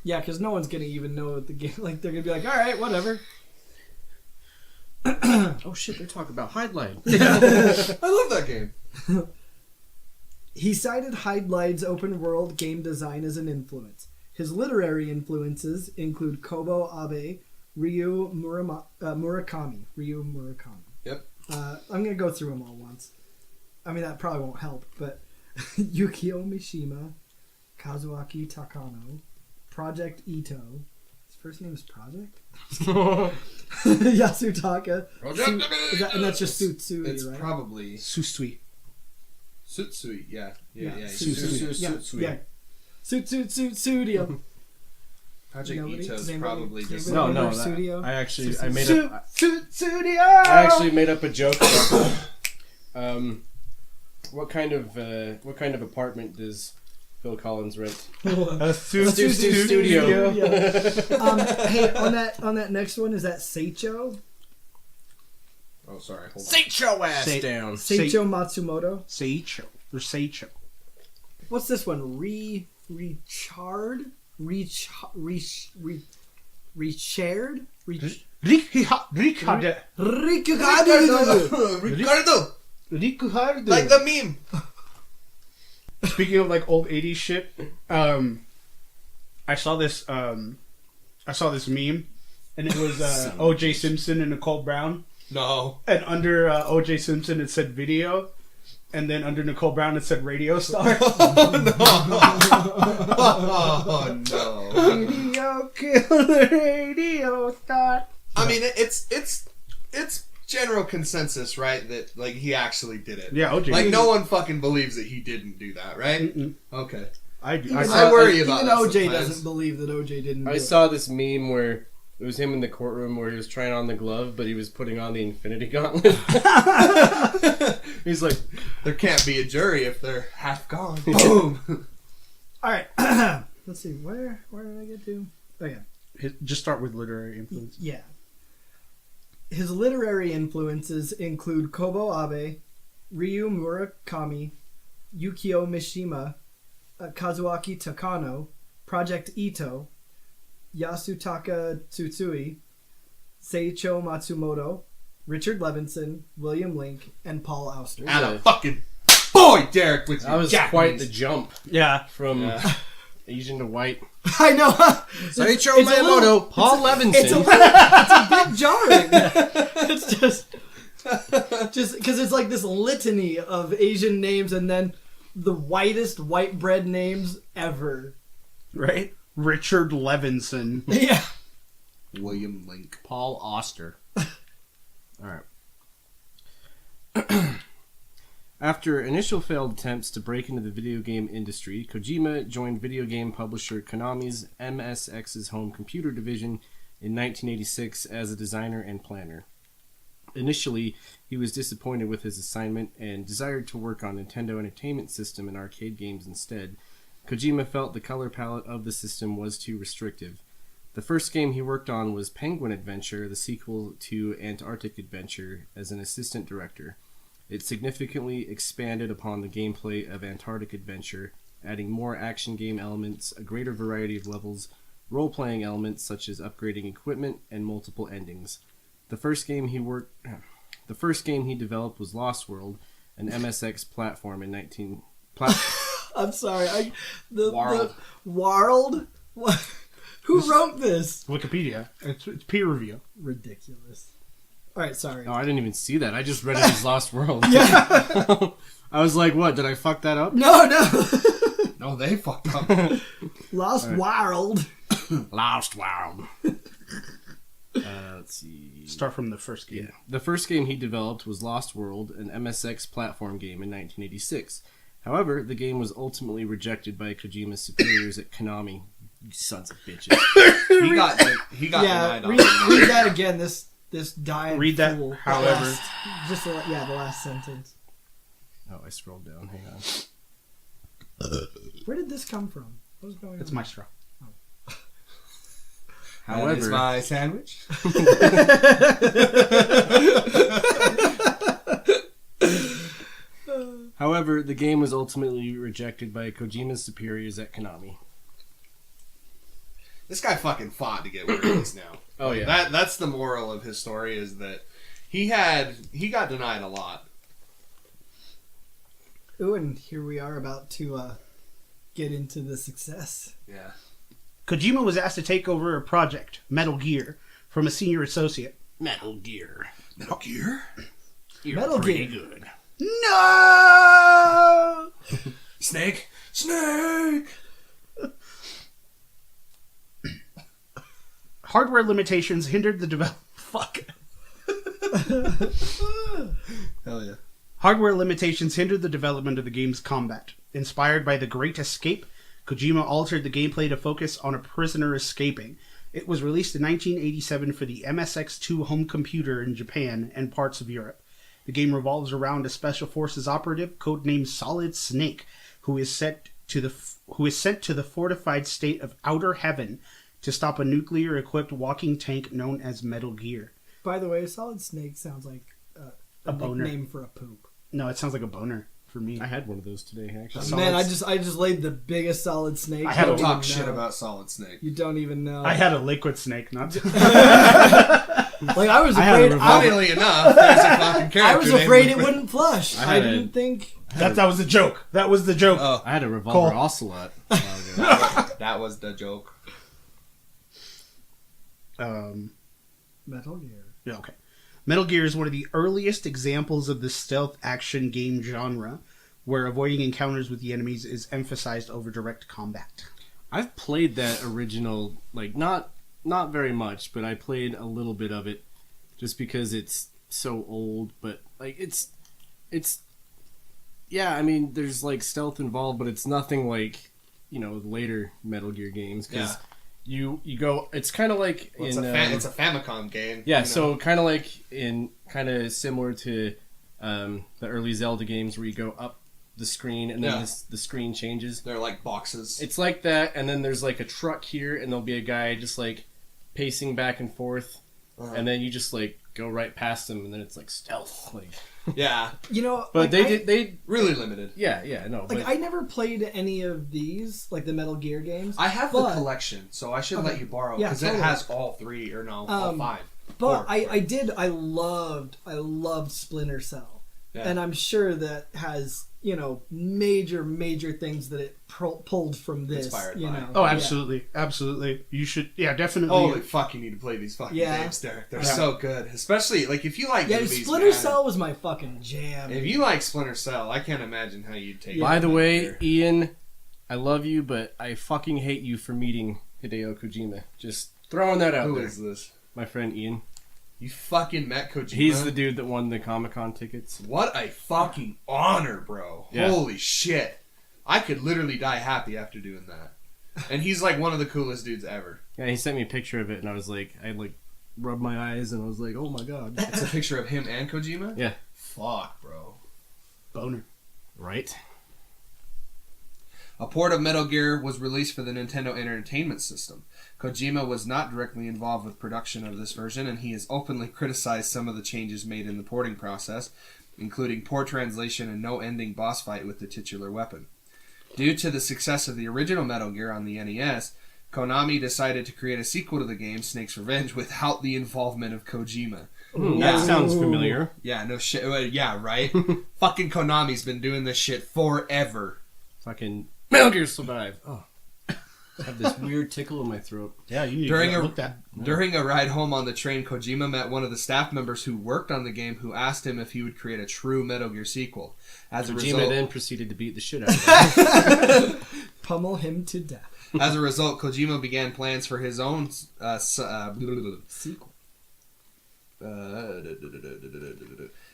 S5: yeah, because no one's gonna even know what the game. Like they're gonna be like, all right, whatever.
S6: Oh shit, they're talking about Highlight.
S4: I love that game.
S5: He cited Highlight's open world game design as an influence. His literary influences include Kobo Abe, Ryu Murakami.
S4: Yep.
S5: I'm going to go through them all once. I mean, that probably won't help, but Yukio Mishima, Kazuaki Takano, Project Ito. His first name is Project? Yasutaka. And that's just Sutsui,
S4: It's
S5: right?
S4: probably
S3: Susui.
S4: Sutsui. Yeah.
S5: Sutsui.
S4: Sutsui.
S5: Yeah. Studio.
S4: Project
S5: Nobody-
S4: Ito's
S5: nobody-
S4: probably just.
S5: nobody-
S6: No,
S5: Remember Studio?
S6: I actually
S5: Studio.
S6: I actually made up a joke about that. What kind of apartment does Phil Collins rent?
S3: A
S6: Studio.
S5: Hey, on that next one, is that Seicho?
S4: Oh, sorry. Hold on.
S6: Sit your ass
S3: Say-
S6: down.
S5: Seicho Matsumoto.
S3: Seicho. Or Seicho.
S5: What's this one? Richard? Richard?
S3: Ricardo.
S4: Ricardo!
S3: Ricardo.
S4: Like the meme!
S3: Speaking of like old 80s shit, I saw this meme, and it was O.J. Simpson and Nicole Brown,
S4: No.
S3: and under O.J. Simpson it said video, and then under Nicole Brown it said radio star.
S4: Oh, no.
S3: Radio killer, radio star.
S4: I mean, it's general consensus, right? That, like, he actually did it.
S3: Yeah, O.J.
S4: Like, no one fucking believes that he didn't do that, right?
S3: Mm-mm.
S4: Okay.
S3: I do.
S5: Even
S4: I worry about
S5: even
S4: that
S5: OJ
S4: sometimes.
S5: doesn't believe that OJ didn't do
S6: I
S5: it.
S6: saw this meme where it was him in the courtroom where he was trying on the glove, but he was putting on the Infinity Gauntlet. He's like,
S4: There can't be a jury if they're half gone. Boom!
S5: Alright. Let's see. Where did I get to? Oh, yeah.
S3: Just start with literary influence.
S5: Yeah. His literary influences include Kobo Abe, Ryu Murakami, Yukio Mishima, Kazuaki Takano, Project Ito, Yasutaka Tsutsui, Seicho Matsumoto, Richard Levinson, William Link, and Paul Auster.
S4: And a fucking boy, Derek, with
S6: that
S4: your
S6: was
S4: Japanese.
S6: quite the jump
S3: Yeah.
S6: from Asian to white.
S5: I know.
S6: Seicho
S5: it's a little-
S6: Miyamoto, Paul Levinson.
S5: It's a bit jarring. It's just because it's like this litany of Asian names and then the whitest white bread names ever.
S3: Right? Richard Levinson.
S5: Yeah.
S4: William Link.
S6: Paul Auster. All right. After initial failed attempts to break into the video game industry, Kojima joined video game publisher Konami's MSX's home computer division in 1986 as a designer and planner. Initially, he was disappointed with his assignment and desired to work on Nintendo Entertainment System and arcade games instead. Kojima felt the color palette of the system was too restrictive. The first game he worked on was Penguin Adventure, the sequel to Antarctic Adventure, as an assistant director. It significantly expanded upon the gameplay of Antarctic Adventure, adding more action game elements, a greater variety of levels, role-playing elements such as upgrading equipment, and multiple endings. The first game he developed was Lost World, an MSX platform in
S5: I'm sorry.
S4: World.
S5: World? What? Who wrote this?
S3: Wikipedia. It's peer review.
S5: Ridiculous. All right, sorry.
S6: Oh, I didn't even see that. I just read it as Lost World.
S5: Yeah.
S6: I was like, what? Did I fuck that up?
S5: No.
S4: No, they fucked up.
S5: Lost World.
S6: Lost World. Let's see.
S3: Start from the first game.
S6: Yeah. The first game he developed was Lost World, an MSX platform game in 1986. However, the game was ultimately rejected by Kojima's superiors at Konami. You sons of bitches.
S4: He got
S5: Yeah,
S4: denied on
S5: read that again. This diet.
S3: Read that,
S5: fool.
S3: however.
S5: The last sentence.
S6: Oh, I scrolled down. Hang on.
S5: Where did this come from? What was going on?
S3: It's my straw.
S4: That is
S6: However,
S4: my sandwich.
S6: However, the game was ultimately rejected by Kojima's superiors at Konami.
S4: This guy fucking fought to get where he is now.
S6: Oh, yeah.
S4: That's the moral of his story, is that he got denied a lot.
S5: Ooh, and here we are about to get into the success.
S4: Yeah.
S3: Kojima was asked to take over a project, Metal Gear, from a senior associate.
S6: Metal Gear.
S4: Metal Gear?
S6: You're
S5: Metal
S6: pretty
S5: Gear.
S6: good.
S3: No!
S4: Snake!
S3: Hardware limitations hindered the development. Fuck.
S4: Hell yeah.
S3: Hardware limitations hindered the development of the game's combat. Inspired by The Great Escape, Kojima altered the gameplay to focus on a prisoner escaping. It was released in 1987 for the MSX2 home computer in Japan and parts of Europe. The game revolves around a Special Forces operative codenamed Solid Snake, who is sent to the fortified state of Outer Heaven to stop a nuclear-equipped walking tank known as Metal Gear.
S5: By the way, Solid Snake sounds like a
S3: boner.
S5: nickname for a poop.
S3: No, it sounds like a boner for me.
S6: I had one of those today, actually.
S5: Man, I just laid the biggest Solid Snake.
S3: I had
S5: You
S3: to
S5: don't
S4: Talk
S5: even
S4: shit
S5: know.
S4: about Solid Snake.
S5: You don't even know.
S3: I had a liquid snake, not.
S5: Like I was
S6: I had a
S5: afraid.
S6: revolver.
S4: Funnily enough, there's a fucking character
S5: I was
S4: named
S5: afraid it
S4: Liquid.
S5: wouldn't flush.
S6: I
S5: I
S6: had a-
S5: didn't think.
S3: that was the joke. That was the joke.
S4: Oh,
S6: I had a revolver
S3: Cole.
S6: ocelot.
S4: that was the joke.
S5: Metal Gear.
S3: Yeah, okay. Metal Gear is one of the earliest examples of the stealth action game genre, where avoiding encounters with the enemies is emphasized over direct combat.
S6: I've played that original, like, not very much, but I played a little bit of it just because it's so old, but, like, it's yeah, I mean, there's, like, stealth involved, but it's nothing like, you know, later Metal Gear games, because you go, it's kind of like
S4: Well,
S6: in...
S4: it's a Famicom game.
S6: yeah,
S4: you know?
S6: so kind of like kind of similar to the early Zelda games where you go up the screen and then the screen changes.
S4: They're like boxes.
S6: It's like that, and then there's like a truck here, and there'll be a guy just like pacing back and forth, and then you just like go right past him, and then it's like stealth, like.
S4: Yeah,
S5: You know,
S6: But
S5: like,
S6: they
S4: really limited.
S6: no.
S5: Like
S6: but
S5: I never played any of these, like the Metal Gear games.
S4: I have
S5: But-
S4: the collection, so I should let you borrow
S5: Yeah,
S4: because
S5: totally.
S4: it has all three or no, all five.
S5: But
S4: Four.
S5: I loved Splinter Cell,
S4: Yeah.
S5: and I'm sure that has major things that it pulled from this.
S4: Inspired
S5: you
S4: by.
S5: know.
S3: Oh,
S5: Yeah.
S3: absolutely. You should, definitely.
S4: Holy fuck, you need to play these fucking
S5: Yeah.
S4: games, Derek. They're so good. Especially, like, if you like
S5: Yeah,
S4: movies,
S5: Splinter
S4: man.
S5: Cell was my fucking jam.
S4: If you like Splinter Cell, I can't imagine how you'd take it.
S6: by the
S4: from
S6: way,
S4: there.
S6: Ian, I love you, but I fucking hate you for meeting Hideo Kojima. Just throwing that out
S4: Who
S6: there.
S4: is this?
S6: My friend Ian.
S4: You fucking met Kojima?
S6: He's the dude that won the Comic-Con tickets.
S4: What a fucking honor, bro.
S6: Yeah.
S4: Holy shit. I could literally die happy after doing that. And he's like one of the coolest dudes ever.
S6: Yeah, he sent me a picture of it, and I rubbed my eyes, and I was like, oh my god.
S4: It's a picture of him and Kojima?
S6: Yeah.
S4: Fuck, bro.
S3: Boner.
S6: Right?
S4: A port of Metal Gear was released for the Nintendo Entertainment System. Kojima was not directly involved with production of this version, and he has openly criticized some of the changes made in the porting process, including poor translation and no ending boss fight with the titular weapon. Due to the success of the original Metal Gear on the NES, Konami decided to create a sequel to the game, Snake's Revenge, without the involvement of Kojima.
S6: That sounds familiar.
S4: Yeah, no shit. Yeah, right? Fucking Konami's been doing this shit forever.
S6: Fucking Metal Gear Survive. Oh. I have this weird tickle in my throat.
S3: Yeah, you need
S4: During
S3: to
S4: a
S3: look that.
S4: During a ride home on the train, Kojima met one of the staff members who worked on the game, who asked him if he would create a true Metal Gear sequel. As a
S6: Kojima
S4: result,
S6: then proceeded to beat the shit out of him.
S5: Pummel him to death.
S4: as a result, Kojima began plans for his own
S5: Sequel.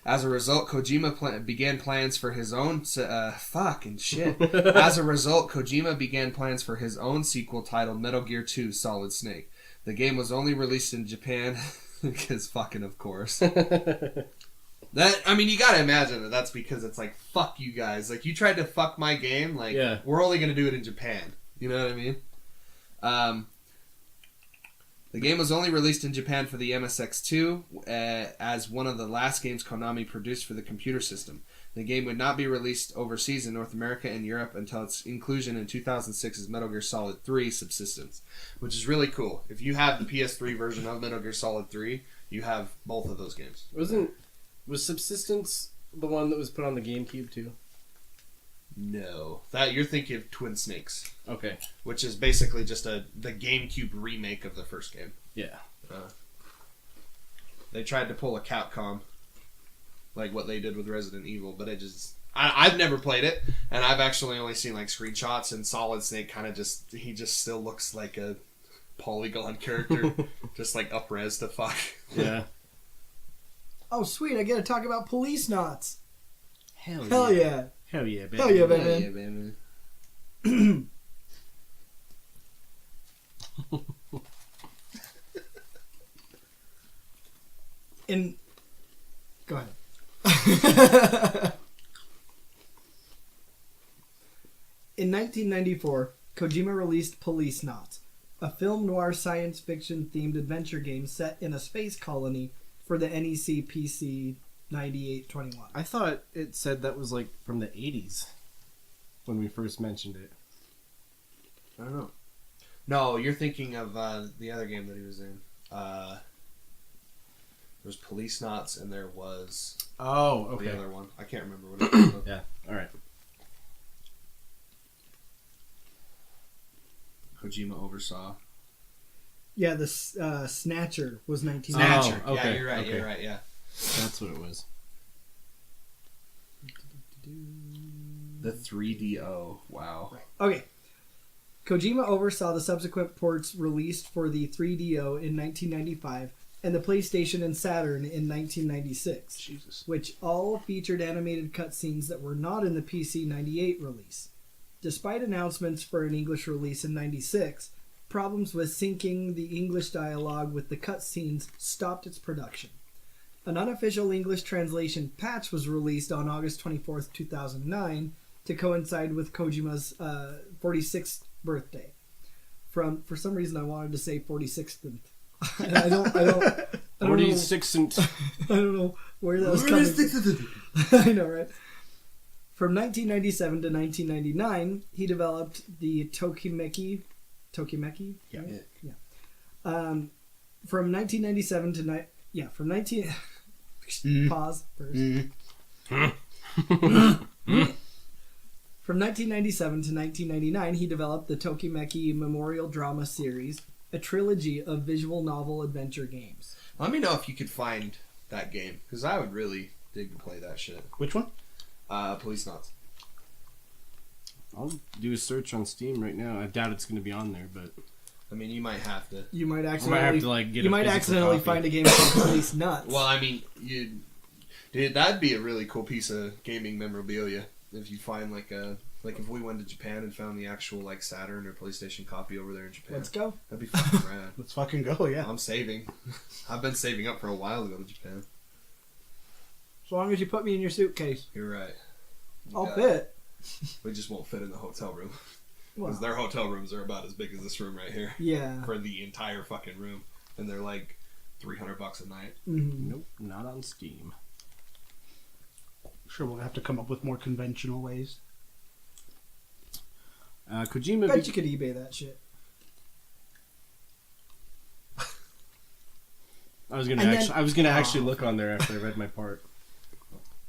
S4: As a result, Kojima began plans for his own fucking shit. As a result, Kojima began plans for his own sequel titled Metal Gear 2: Solid Snake. The game was only released in Japan because fucking of course. That, I mean, you gotta imagine that that's because it's like, fuck you guys. Like, you tried to fuck my game, like,
S6: Yeah.
S4: we're only gonna do it in Japan. You know what I mean? The game was only released in Japan for the MSX2 as one of the last games Konami produced for the computer system. The game would not be released overseas in North America and Europe until its inclusion in 2006's Metal Gear Solid 3 Subsistence, which is really cool. If you have the PS3 version of Metal Gear Solid 3, you have both of those games.
S6: Was Subsistence the one that was put on the GameCube too?
S4: No. That you're thinking of Twin Snakes,
S6: Okay.
S4: which is basically just the GameCube remake of the first game.
S6: Yeah.
S4: They tried to pull a Capcom, like what they did with Resident Evil, but I've never played it, and I've actually only seen like screenshots, and Solid Snake he just still looks like a polygon character, just like up-res to fuck.
S6: Yeah.
S5: Oh, sweet. I get to talk about police knots.
S6: Hell
S5: yeah.
S6: Hell yeah, baby.
S5: Hell yeah, baby.
S4: Yeah, baby.
S5: Go ahead. In 1994, Kojima released Police Knots, a film noir science fiction themed adventure game set in a space colony for the NEC PC 9821.
S6: I thought it said that was like from the 80s when we first mentioned it.
S4: I don't know. No, you're thinking of the other game that he was in. There was Police Knots, and there was the other one. I can't remember what it was.
S6: Yeah, alright.
S4: Kojima oversaw.
S5: Yeah, the Snatcher was 1990.
S4: Snatcher.
S6: Oh, okay,
S4: Yeah, you're right.
S6: okay.
S4: You're right. Yeah.
S6: That's what it was.
S4: The 3DO. Wow.
S5: Okay. Kojima oversaw the subsequent ports released for the 3DO in 1995 and the PlayStation and Saturn in 1996,
S4: Jesus.
S5: which all featured animated cutscenes that were not in the PC 98 release. Despite announcements for an English release in 96, problems with syncing the English dialogue with the cutscenes stopped its production. An unofficial English translation patch was released on August 24th, 2009 to coincide with Kojima's 46th birthday. For some reason I wanted to say 46th. I don't
S6: 46 and...
S5: I don't know where that was coming from. I know, right? From 1997 to 1999, he developed the Tokimeki?
S6: Yeah.
S5: Right? Yeah. From 1997 to... from 19... Pause first. From 1997 to 1999, he developed the Tokimeki Memorial Drama Series, a trilogy of visual novel adventure games.
S4: Let me know if you could find that game, because I would really dig to play that shit.
S3: Which one?
S4: Police Knots.
S6: I'll do a search on Steam right now. I doubt it's going to be on there, but...
S4: I mean, you might have to.
S5: You might
S6: I
S5: accidentally,
S6: might have to like get.
S5: you
S6: a
S5: might
S6: physical
S5: accidentally
S6: copy.
S5: find a game called Police Nuts.
S4: Well, I mean, dude, that'd be a really cool piece of gaming memorabilia if you find like if we went to Japan and found the actual like Saturn or PlayStation copy over there in Japan.
S5: Let's go.
S4: That'd be fucking rad.
S3: Let's fucking go, yeah.
S4: I'm saving. I've been saving up for a while to go to Japan.
S5: As long as you put me in your suitcase,
S4: You're right.
S5: I'll
S4: Yeah.
S5: fit.
S4: We just won't fit in the hotel room.
S5: Well,
S4: Because their hotel rooms are about as big as this room right here.
S5: yeah.
S4: For the entire fucking room. And they're like $300 a night.
S5: Mhm.
S6: Nope, not on Steam.
S3: Sure, we'll have to come up with more conventional ways.
S6: Kojima.
S5: Bet you could eBay that shit.
S6: I was gonna
S5: And
S6: actually.
S5: then-
S6: I was gonna actually
S5: Oh.
S6: look on there after I read my part.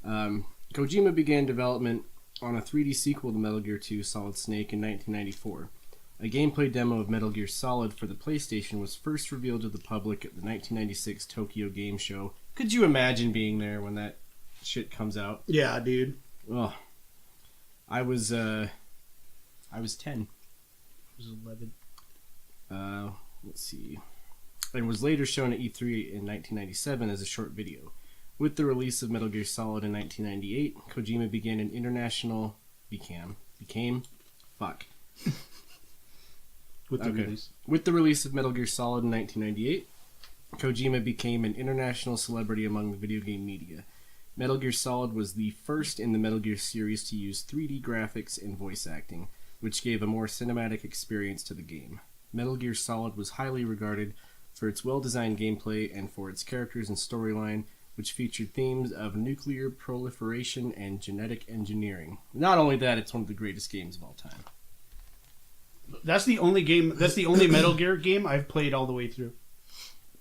S6: Kojima began development on a 3D sequel to Metal Gear 2: Solid Snake in 1994. A gameplay demo of Metal Gear Solid for the PlayStation was first revealed to the public at the 1996 Tokyo Game Show. Could you imagine being there when that shit comes out?
S3: Yeah, dude.
S6: Oh, I was 10.
S3: It was 11.
S6: Let's see. It was later shown at E3 in 1997 as a short video. With the release of Metal Gear Solid in 1998, Kojima began an international
S3: With the
S6: Okay.
S3: release.
S6: With the release of Metal Gear Solid in 1998, Kojima became an international celebrity among the video game media. Metal Gear Solid was the first in the Metal Gear series to use 3D graphics and voice acting, which gave a more cinematic experience to the game. Metal Gear Solid was highly regarded for its well-designed gameplay and for its characters and storyline, which featured themes of nuclear proliferation and genetic engineering. Not only that, it's one of the greatest games of all time.
S3: That's the only game. That's the only Metal Gear game I've played all the way through.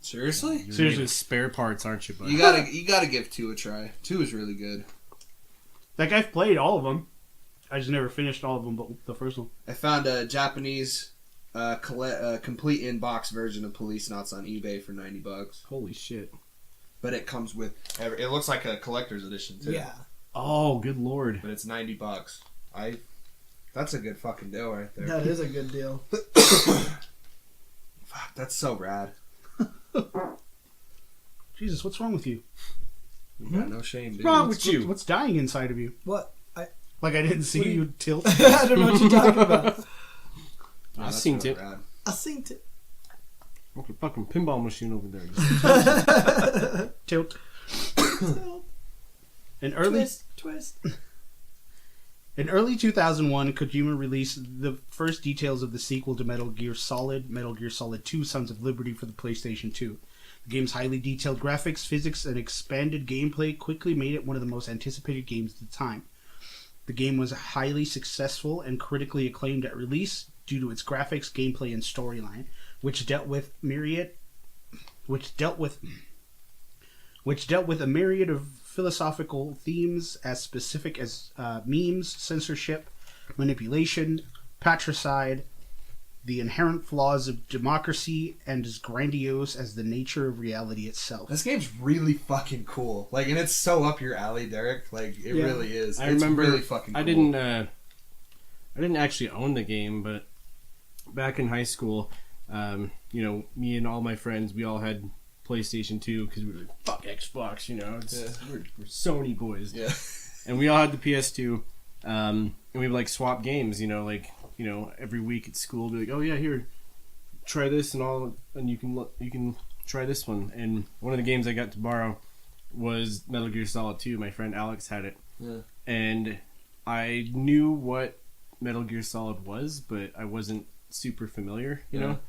S4: Seriously?
S6: You're
S3: Seriously.
S6: needing spare parts, aren't you, buddy?
S4: You gotta give 2 a try. 2 is really good.
S3: Like, I've played all of them. I just never finished all of them, but the first one.
S4: I found a Japanese complete in-box version of Police Nuts on eBay for $90.
S6: Holy shit.
S4: But it comes with... It looks like a collector's edition, too.
S5: Yeah.
S6: Oh, good lord.
S4: But it's $90. That's a good fucking deal right there.
S5: That is a good deal.
S4: Fuck, that's so rad.
S3: Jesus, what's wrong with you?
S4: You got no shame, dude.
S6: What's wrong with you?
S3: What's dying inside of you?
S5: What?
S3: Like, I didn't see
S5: What do
S3: you tilt.
S5: I don't know what you're talking about.
S6: I
S4: That's
S6: seen
S4: really
S6: it.
S4: rad.
S5: I seen it.
S6: Look at fucking pinball machine over there.
S3: Tilt. In early
S5: Twist.
S3: In early 2001, Kojima released the first details of the sequel to Metal Gear Solid 2: Sons of Liberty for the PlayStation 2. The game's highly detailed graphics, physics, and expanded gameplay quickly made it one of the most anticipated games at the time. The game was highly successful and critically acclaimed at release due to its graphics, gameplay, and storyline, which dealt with a myriad of philosophical themes as specific as memes, censorship, manipulation, patricide, the inherent flaws of democracy, and as grandiose as the nature of reality itself.
S4: This game's really fucking cool. Like, and it's so up your alley, Derek. Like, it
S5: Yeah.
S4: really is.
S6: I
S4: It's
S6: remember
S4: really fucking cool.
S6: I didn't actually own the game, but back in high school, me and all my friends, we all had PlayStation 2 because we were like, fuck Xbox, we're Sony boys.
S4: Yeah.
S6: And we all had the PS2, and we would like swap games, every week at school, be like, oh yeah, here, try this and you can try this one. And one of the games I got to borrow was Metal Gear Solid 2. My friend Alex had it.
S4: Yeah.
S6: And I knew what Metal Gear Solid was, but I wasn't super familiar, you know?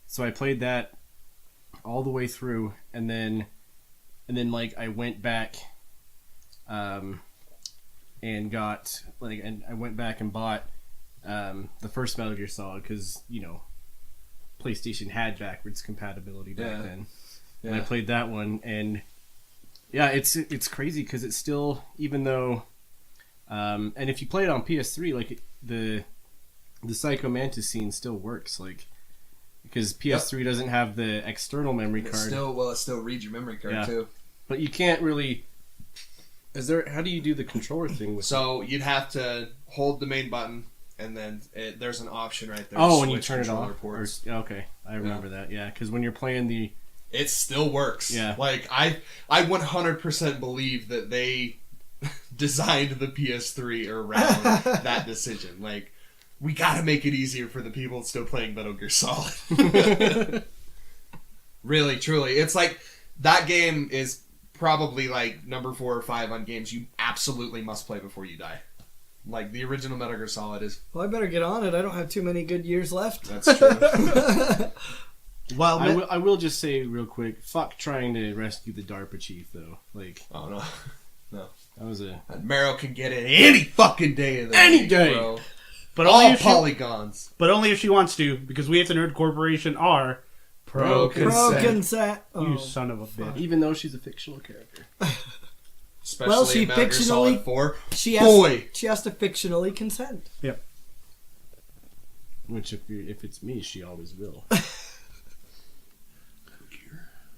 S6: So I played that all the way through, and then like I went back and got and I went back and bought the first Metal Gear Solid because PlayStation had backwards compatibility back then. And I played that one, and yeah, it's crazy because it's still, even though and if you play it on PS3, like the Psycho Mantis scene still works, like, because PS3 doesn't have the external memory card.
S4: It still reads your memory card too.
S6: But you can't really. How do you do the controller thing with
S4: So you'd have to hold the main button and then there's an option right there.
S6: Oh,
S4: to
S6: and you
S4: switch
S6: turn it
S4: controller
S6: off.
S4: ports.
S6: Okay, I remember that. Yeah, because when you're playing the,
S4: It still works.
S6: Yeah.
S4: Like I 100% believe that they designed the PS3 around that decision. Like, we gotta make it easier for the people still playing Metal Gear Solid. Really, truly. It's like, that game is probably like number 4 or 5 on games you absolutely must play before you die. Like, the original Metal Gear Solid is...
S5: Well, I better get on it. I don't have too many good years left.
S4: That's true.
S3: Well,
S6: I will just say real quick, fuck trying to rescue the DARPA chief though. Like,
S4: Oh, no. No.
S6: that was a...
S4: Meryl can get it any fucking day of the
S6: Any
S4: week,
S6: day.
S4: bro.
S3: but
S4: All
S3: only if she,
S4: polygons.
S3: but only if she wants to, because we at the Nerd Corporation are
S4: Pro
S5: Pro
S4: consent.
S5: consent.
S3: You
S5: Oh.
S3: son of a bitch.
S6: Even though she's a fictional character.
S4: Especially
S5: Well, she
S4: in Metal Gear Solid
S5: fictionally-
S4: 4.
S5: She
S4: Boy!
S5: has to fictionally consent.
S6: Which, if it's me, she always will.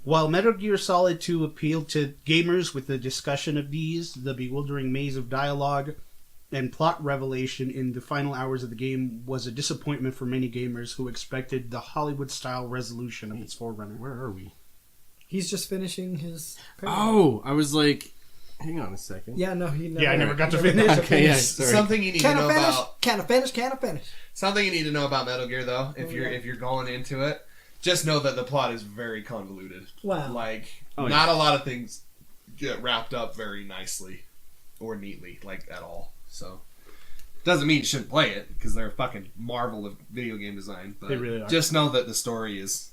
S3: While Metal Gear Solid 2 appealed to gamers with the discussion of these, the bewildering maze of dialogue and plot revelation in the final hours of the game was a disappointment for many gamers who expected the Hollywood-style resolution of its forerunner.
S6: Where are we?
S5: He's just finishing his.
S6: Oh, I was like, hang on a second.
S5: Yeah, no, he never.
S3: Yeah, I never got to
S5: never
S3: finish.
S5: got to
S6: Okay, yeah,
S5: finish.
S6: sorry.
S4: Something you need to
S5: Can
S4: know
S5: I finish?
S4: about...
S5: Can I finish? Can I finish?
S4: Something you need to know about Metal Gear, though, if you're going into it, just know that the plot is very convoluted.
S5: Wow.
S4: Like,
S6: Oh,
S4: not a lot of things get wrapped up very nicely or neatly, like, at all. So, doesn't mean you shouldn't play it, because they're a fucking marvel of video game design. But
S3: They really are.
S4: just know that the story is...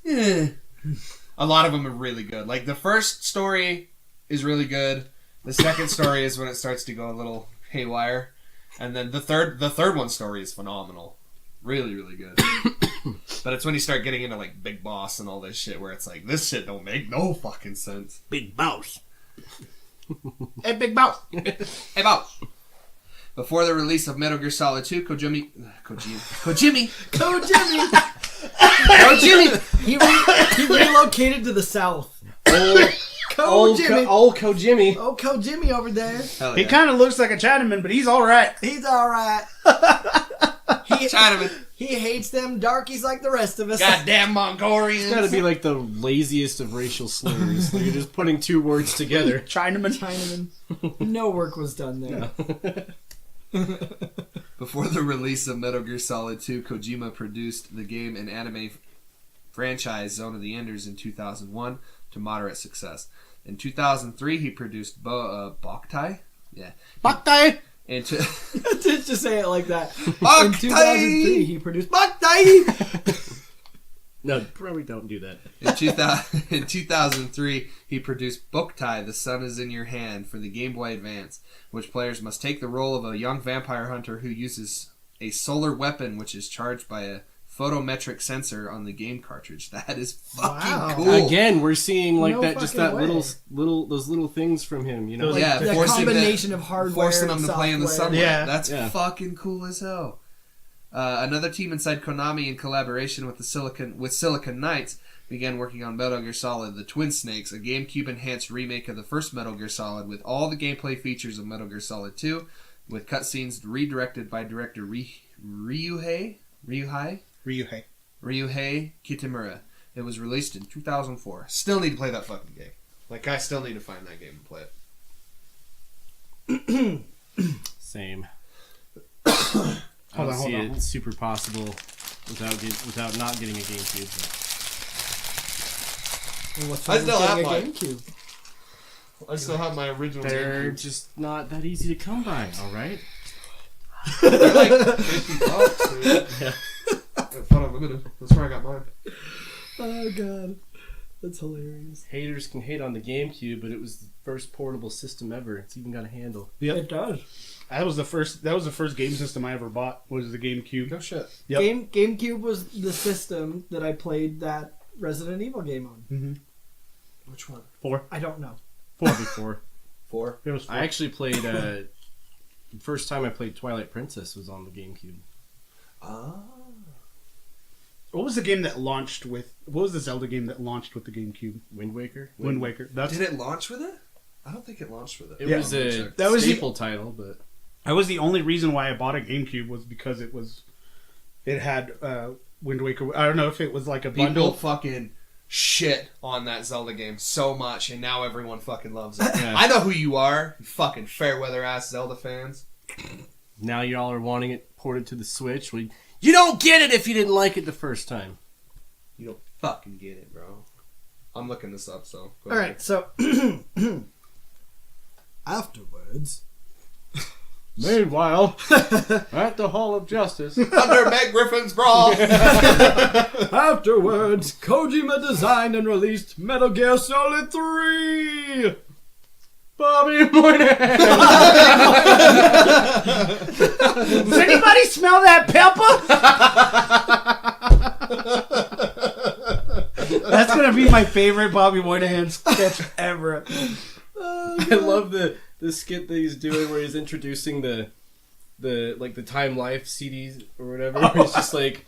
S4: A lot of them are really good. Like, the first story is really good. The second story is when it starts to go a little haywire. And then the third one story is phenomenal. Really, really good. But it's when you start getting into, like, Big Boss and all this shit where it's like, this shit don't make no fucking sense.
S3: Big Boss. Hey, Big Boss.
S4: Hey, Boss! Before the release of Metal Gear Solid 2, Kojima...
S5: He relocated to the south.
S6: Old
S5: Kojimmy.
S6: Kojimmy.
S5: Oh, Kojimmy over there.
S4: Hell
S3: He
S4: yeah.
S3: kind of looks like a Chinaman, but he's all right.
S5: He's all right.
S4: Chinaman.
S5: He hates them darkies like the rest of us.
S4: Goddamn Mongolians.
S6: It's gotta be like the laziest of racial slurs. Like, you're just putting two words together.
S3: Chinaman.
S5: Chinaman. No work was done there.
S4: Before the release of Metal Gear Solid 2, Kojima produced the game and anime franchise Zone of the Enders in 2001 to moderate success. In 2003, he produced Boktai. Yeah.
S3: Boktai.
S4: And
S5: Did you say it like that? In
S4: Boktai!
S5: 2003, he produced Boktai!
S6: No, probably don't do that.
S4: In 2003, he produced Boktai, The Sun Is In Your Hand for the Game Boy Advance, which players must take the role of a young vampire hunter who uses a solar weapon which is charged by a photometric sensor on the game cartridge. That is fucking
S5: Wow.
S4: cool.
S6: Again, we're seeing like
S5: No
S6: that, just
S5: fucking
S6: that
S5: way.
S6: those little things from him. You know,
S3: Those,
S6: like,
S4: Yeah,
S5: The
S4: forcing
S5: combination of hardware
S4: forcing them
S5: and
S4: to play in the
S5: software.
S4: sunlight.
S3: Yeah.
S4: That's
S6: Yeah.
S4: fucking cool as hell. Another team inside Konami, in collaboration with Silicon Knights, began working on Metal Gear Solid: The Twin Snakes, a GameCube-enhanced remake of the first Metal Gear Solid with all the gameplay features of Metal Gear Solid 2, with cutscenes redirected by director Ryuhei Kitamura. It was released in 2004. Still need to play that fucking game. Like, I still need to find that game and play it.
S6: same. I
S3: Hold
S6: don't
S3: on,
S6: see
S3: hold
S6: it
S3: on.
S6: super possible without not getting a GameCube.
S5: And what's
S4: I
S5: wrong
S4: still
S5: with
S4: have
S5: getting a
S4: mine.
S5: GameCube?
S4: I still have my original
S6: They're just not that easy to come by. All right.
S4: They're like $50, dude.
S6: Yeah.
S4: It's not unlimited. That's where I got mine.
S5: Oh god, that's hilarious.
S6: Haters can hate on the GameCube, but it was the first portable system ever. It's even got a handle.
S3: Yep.
S5: It does.
S3: That was the first game system I ever bought. Was the GameCube.
S4: No shit.
S3: Yep.
S5: GameCube was the system that I played that Resident Evil game on.
S3: Mm-hmm.
S4: Which one?
S3: 4.
S5: I don't know.
S3: 4.
S6: Before
S4: 4.
S3: It was 4.
S6: I actually played. The first time I played Twilight Princess was on the GameCube.
S4: Ah.
S3: What was the game that launched with? What was the Zelda game that launched with the GameCube?
S6: Wind Waker.
S3: Wind Waker. That's
S4: Did it launch with it? I don't think it launched with it.
S6: It
S3: Yeah.
S6: was a
S3: That was the-
S6: staple title, but
S3: I was the only reason why I bought a GameCube was because it had Wind Waker. I don't know if it was like a
S4: People
S3: bundle.
S4: fucking shit on that Zelda game so much, and now everyone fucking loves it.
S6: Yeah.
S4: I know who you are, you fucking fair weather ass Zelda fans.
S6: Now y'all are wanting it ported to the Switch. You don't get it if you didn't like it the first time.
S4: You don't fucking get it, bro. I'm looking this up, so go
S5: All
S4: ahead.
S5: right, so afterwards,
S6: Meanwhile, at the Hall of Justice,
S4: Under Meg Griffin's bra.
S5: afterwards, Kojima designed and released Metal Gear Solid 3.
S6: Bobby Moynihan.
S3: Does anybody smell that pepper? That's gonna be my favorite Bobby Moynihan sketch ever.
S6: I love the skit that he's doing where he's introducing the Time Life CDs or whatever. It's just like,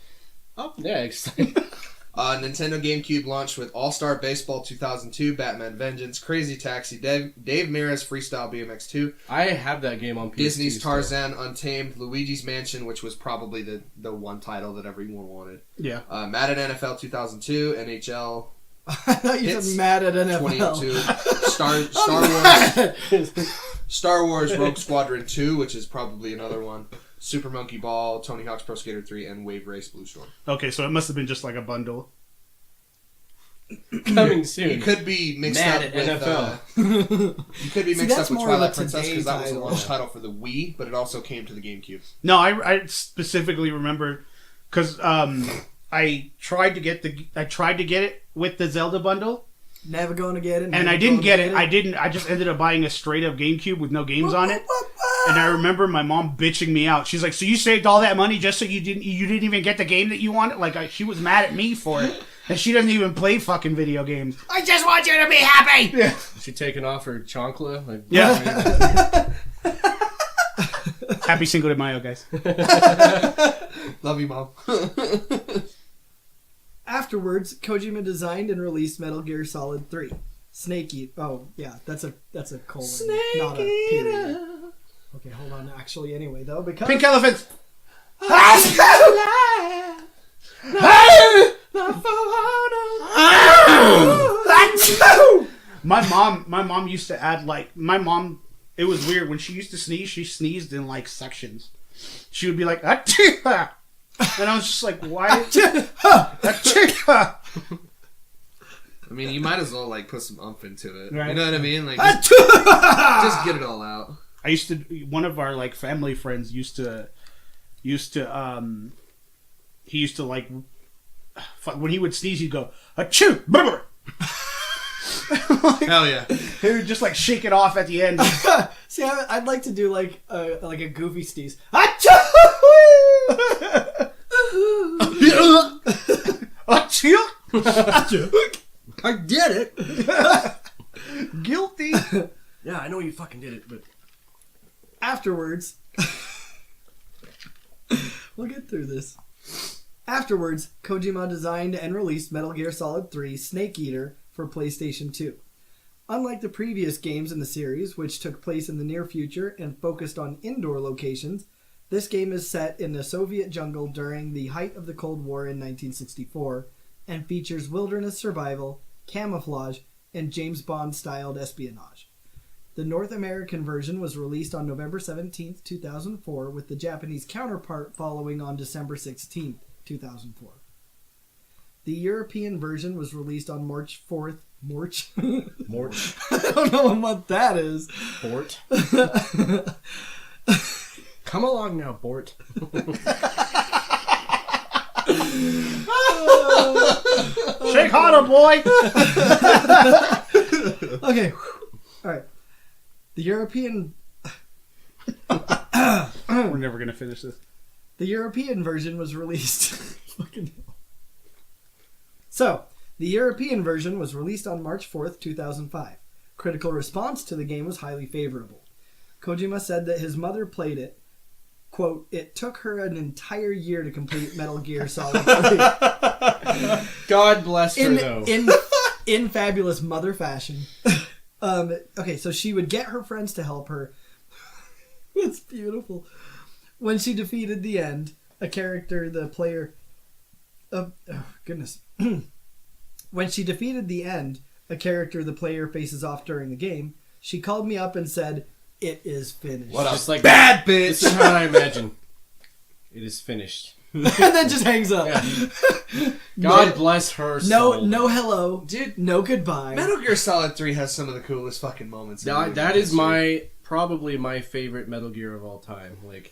S6: up next.
S4: Nintendo GameCube launched with All-Star Baseball 2002, Batman Vengeance, Crazy Taxi, Dave Mirra's Freestyle BMX 2,
S6: I have that game on PS2
S4: Disney's
S6: still.
S4: Tarzan Untamed, Luigi's Mansion, which was probably the one title that everyone wanted,
S3: Yeah.
S4: Madden NFL 2002, NHL
S5: I thought you
S4: Hits
S5: said mad at NFL.
S4: 2002, Star Wars Rogue Squadron 2, which is probably another one, Super Monkey Ball, Tony Hawk's Pro Skater 3, and Wave Race Blue Storm.
S3: Okay, so it must have been just like a bundle.
S6: Coming soon.
S4: You could be mixed
S6: Mad
S4: up
S6: at
S4: with
S6: NFL.
S4: you could be
S5: See,
S4: mixed
S5: that's
S4: up with
S5: more of a
S4: Twilight Princess
S5: today
S4: because that was a
S5: title.
S4: launch title for the Wii, but it also came to the GameCube.
S3: No, I specifically remember because I tried to get it with the Zelda bundle,
S5: Never going to get it.
S3: and I didn't get it. I just ended up buying a straight up GameCube with no games on it. And I remember my mom bitching me out. She's like, "So you saved all that money just so you didn't even get the game that you wanted?" Like she was mad at me for it, and she doesn't even play fucking video games.
S5: I just want you to be happy.
S3: Yeah,
S6: Is she taking off her chancla? Like,
S3: yeah. Happy Cinco de Mayo, guys.
S4: Love you, Mom.
S5: Afterwards, Kojima designed and released Metal Gear Solid 3. Snake Eater. Oh, yeah, that's a colon, not a period. Okay, hold on. Actually, anyway, though, because
S3: Pink elephants. My mom used to add it was weird when she used to sneeze. She sneezed in like sections. She would be like, "Achoo!" And I was just like, "Why?" Achoo!
S4: I mean, you might as well like put some umph into it.
S3: Right.
S4: You know what I mean? Like, just get it all out.
S3: I used to. One of our like family friends used to. He used to like when he would sneeze, he'd go achoo, brr.
S4: Hell yeah!
S3: He would just like shake it off at the end.
S5: see, I'd like to do like a goofy sneeze.
S3: Achoo!
S5: I did it.
S3: Guilty.
S6: yeah, I know you fucking did it, but
S5: Afterwards, we'll get through this. Afterwards, Kojima designed and released Metal Gear Solid 3 Snake Eater for PlayStation 2. Unlike the previous games in the series, which took place in the near future and focused on indoor locations, this game is set in the Soviet jungle during the height of the Cold War in 1964 and features wilderness survival, camouflage, and James Bond-styled espionage. The North American version was released on November 17, 2004, with the Japanese counterpart following on December 16, 2004. The European version was released on March 4th. March?
S6: Mort.
S5: I don't know what that is.
S6: Bort. Come along now, Bort.
S3: Shake harder, boy.
S5: Okay. All right. The European
S3: We're never gonna finish this.
S5: The European version was released. Fucking hell. So, the European version was released on March 4th, 2005. Critical response to the game was highly favorable. Kojima said that his mother played it. Quote, "It took her an entire year to complete Metal Gear Solid 3.
S6: God bless her, though.
S5: In fabulous mother fashion. Okay, so she would get her friends to help her. It's beautiful. When she defeated the end, a character the player... When she defeated the end, a character the player faces off during the game, she called me up and said, "It is finished."
S4: What a
S6: Just like
S4: bad
S6: This
S4: bitch!
S6: is how I imagine. It is finished.
S5: And then just hangs up.
S6: Yeah. God bless her soul.
S5: No hello.
S4: Dude,
S5: No goodbye.
S4: Metal Gear Solid 3 has some of the coolest fucking moments. in movie
S6: That is
S4: history.
S6: probably my favorite Metal Gear of all time.
S4: It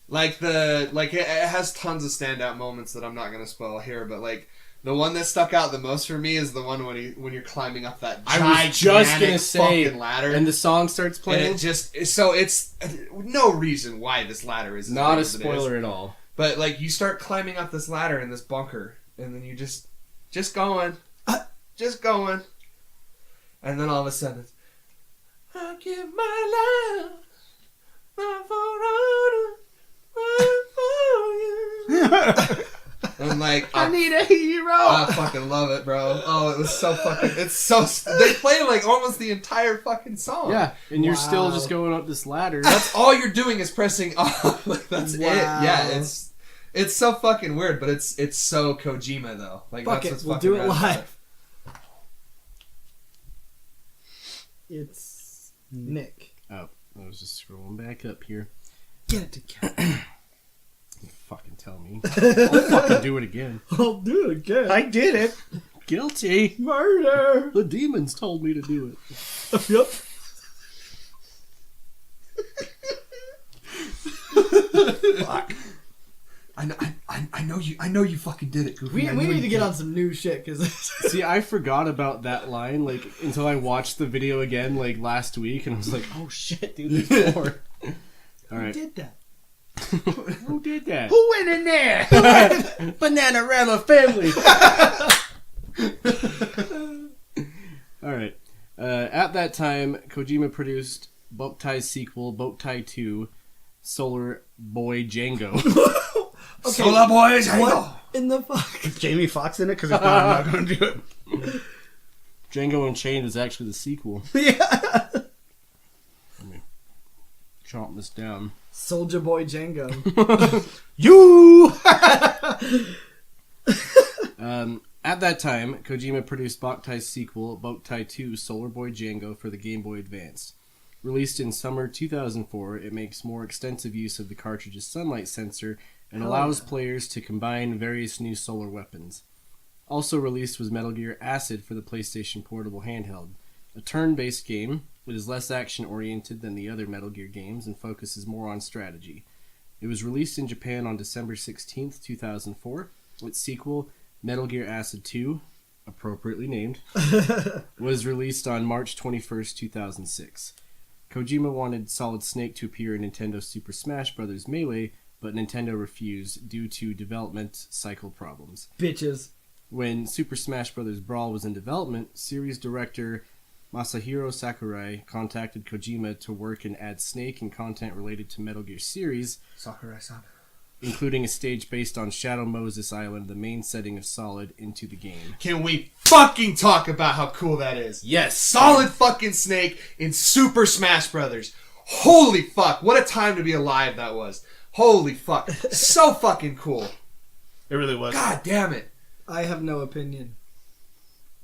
S4: has tons of standout moments that I'm not gonna spoil here, but like the one that stuck out the most for me is the one when you're climbing up that
S6: I was just gonna
S4: gigantic
S6: say,
S4: fucking ladder,
S6: and the song starts
S4: and
S6: playing.
S4: it just so it's no reason why this ladder is as
S6: Not
S4: big
S6: a
S4: as it is.
S6: spoiler at all.
S4: But like you start climbing up this ladder in this bunker, and then you just going, and then all of a sudden, it's, I give my love, my for you. And like, I need a hero. I fucking love it, bro. Oh, it was so fucking. It's so. They play like almost the entire fucking song.
S6: Yeah, and you're still
S5: Wow.
S6: just going up this ladder.
S4: That's all you're doing is pressing up. Like that's
S5: Wow.
S4: it. Yeah, it's so fucking weird, but it's so Kojima though. Like
S5: Fuck
S4: that's
S5: it,
S4: what's
S5: we'll
S4: fucking
S5: do it
S4: rad about
S5: live. It's Nick.
S6: Oh, I was just scrolling back up here.
S5: Get it together.
S6: Fucking tell me. I'll fucking do it again.
S5: I'll do it again.
S3: did it.
S6: Guilty.
S5: Murder.
S6: The demons told me to do it.
S5: Yep.
S3: Fuck.
S4: I know you fucking did it, Goofy.
S5: We need to get on some new shit because
S6: See, I forgot about that line like until I watched the video again like last week, and I was like, "Oh shit, dude, there's more." All
S5: who
S6: right,
S5: did that?
S6: who did that?
S3: Who went in there?
S6: Bananarama family. All right. At that time, Kojima produced Bokhtai's sequel, Boktai 2, Solar Boy Django.
S5: Okay,
S4: Solar Boys,
S5: what in the fuck?
S3: Is Jamie Foxx in it? Because if not, I'm not going to do it.
S6: Django Unchained is actually the sequel.
S5: Yeah.
S6: Chomp this down.
S5: Soldier Boy Django.
S3: You!
S6: At that time, Kojima produced Bokhtai's sequel, Boktai 2 Solar Boy Django for the Game Boy Advance. Released in summer 2004, it makes more extensive use of the cartridge's sunlight sensor and allows players to combine various new solar weapons. Also released was Metal Gear Acid for the PlayStation Portable handheld. A turn-based game, it is less action-oriented than the other Metal Gear games and focuses more on strategy. It was released in Japan on December 16, 2004. Its sequel, Metal Gear Acid 2, appropriately named, was released on March 21st, 2006. Kojima wanted Solid Snake to appear in Nintendo Super Smash Bros. Melee, but Nintendo refused due to development cycle problems.
S5: Bitches.
S6: When Super Smash Bros. Brawl was in development, series director Masahiro Sakurai contacted Kojima to work and add Snake and content related to Metal Gear series,
S4: Sakurai-san.
S6: including a stage based on Shadow Moses Island, the main setting of Solid, into the game.
S4: Can we fucking talk about how cool that is?
S6: Yes!
S4: Solid fucking Snake in Super Smash Brothers. Holy fuck, what a time to be alive that was. Holy fuck. So fucking cool.
S3: It really was.
S4: God damn it.
S5: I have no opinion.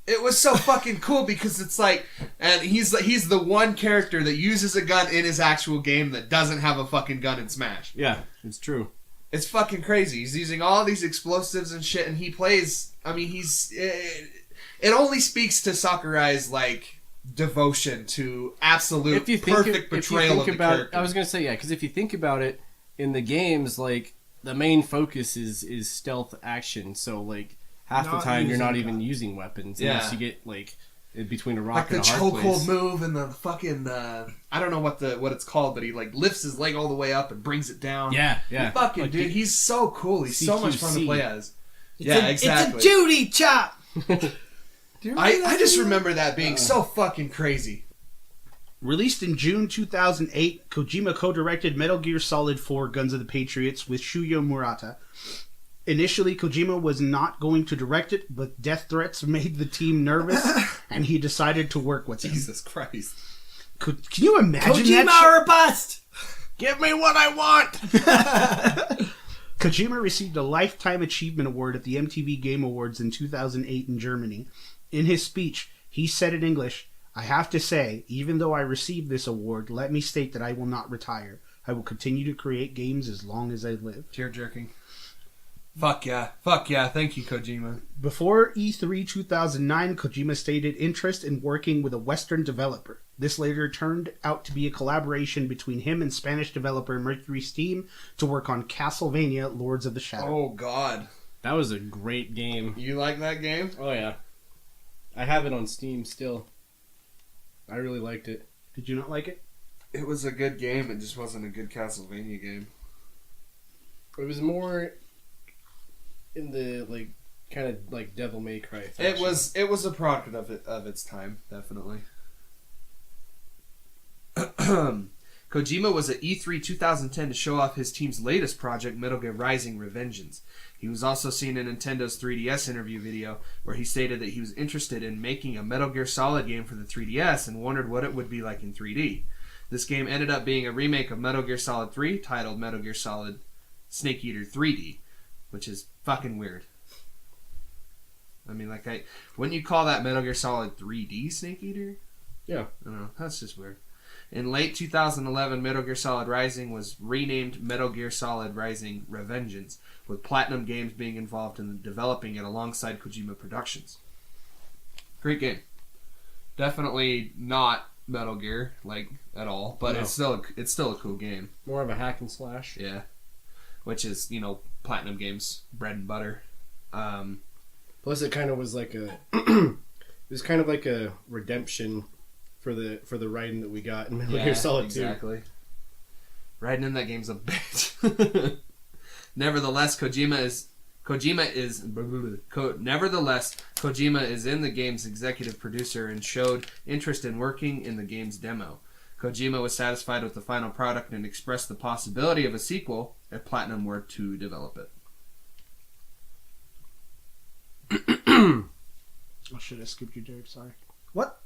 S4: It was so fucking cool because it's like, and he's the one character that uses a gun in his actual game that doesn't have a fucking gun in Smash.
S6: Yeah, it's true.
S4: It's fucking crazy. He's using all these explosives and shit, and he plays. I mean, it only speaks to Sakurai's like devotion to absolute perfect portrayal of the character.
S6: I was gonna say because if you think about it, in the games, like the main focus is stealth action. So like half the
S5: Not
S6: time you're not
S5: using
S6: even using weapons
S4: Yeah.
S6: unless you get like in between a rock
S4: like the
S6: and a hard place.
S4: chokehold move and the fucking I don't know what it's called, but he like lifts his leg all the way up and brings it down.
S6: Yeah, yeah.
S4: Fucking
S6: Like,
S4: dude, he's so cool. He's so much fun to
S6: CQC.
S4: play as.
S5: It's
S4: Exactly.
S5: It's a Judy chop. Do you remember
S4: I
S5: that
S4: just
S5: video?
S4: remember that being so fucking crazy.
S3: Released in June 2008, Kojima co-directed Metal Gear Solid 4 Guns of the Patriots with Shuyo Murata. Initially, Kojima was not going to direct it, but death threats made the team nervous, and he decided to work with him.
S4: Jesus Christ.
S3: Can you imagine
S5: Kojima
S3: that?
S5: or bust.
S6: Give me what I want!
S3: Kojima received a Lifetime Achievement Award at the MTV Game Awards in 2008 in Germany. In his speech, he said in English, "I have to say, even though I received this award, let me state that I will not retire. I will continue to create games as long as I live."
S4: Tear jerking. Fuck yeah. Fuck yeah. Thank you, Kojima.
S3: Before E3 2009, Kojima stated interest in working with a Western developer. This later turned out to be a collaboration between him and Spanish developer Mercury Steam to work on Castlevania Lords of the Shadow.
S4: Oh, God.
S6: That was a great game.
S4: You like that game?
S6: Oh, yeah. I have it on Steam still. I really liked it.
S3: Did you not like it?
S4: It was a good game. It just wasn't a good Castlevania game.
S6: It was more in the, like, kind of like Devil May Cry fashion.
S4: It was a product of its time, definitely. Kojima was at E3 2010 to show off his team's latest project, Metal Gear Rising: Revengeance. He was also seen in Nintendo's 3DS interview video, where he stated that he was interested in making a Metal Gear Solid game for the 3DS and wondered what it would be like in 3D. This game ended up being a remake of Metal Gear Solid 3, titled Metal Gear Solid Snake Eater 3D, which is fucking weird. I mean, like, wouldn't you call that Metal Gear Solid 3D Snake Eater?
S6: Yeah.
S4: I don't know. That's just weird. In late 2011, Metal Gear Solid Rising was renamed Metal Gear Solid Rising: Revengeance, with Platinum Games being involved in developing it alongside Kojima Productions. Great game. Definitely not Metal Gear, like, at all, but
S6: No.
S4: it's still a cool game.
S6: More of a hack and slash.
S4: Yeah. Which is, Platinum Games' bread and butter.
S6: Plus, it kind of was like a... it was kind of like a redemption for the writing that we got in Metal Gear Solid 2.
S4: Exactly. Writing in that game's a bitch. Nevertheless, Kojima is in the game's executive producer and showed interest in working in the game's demo. Kojima was satisfied with the final product and expressed the possibility of a sequel if Platinum were to develop it.
S3: Oh shit, I skipped you, Derek. Sorry.
S5: What?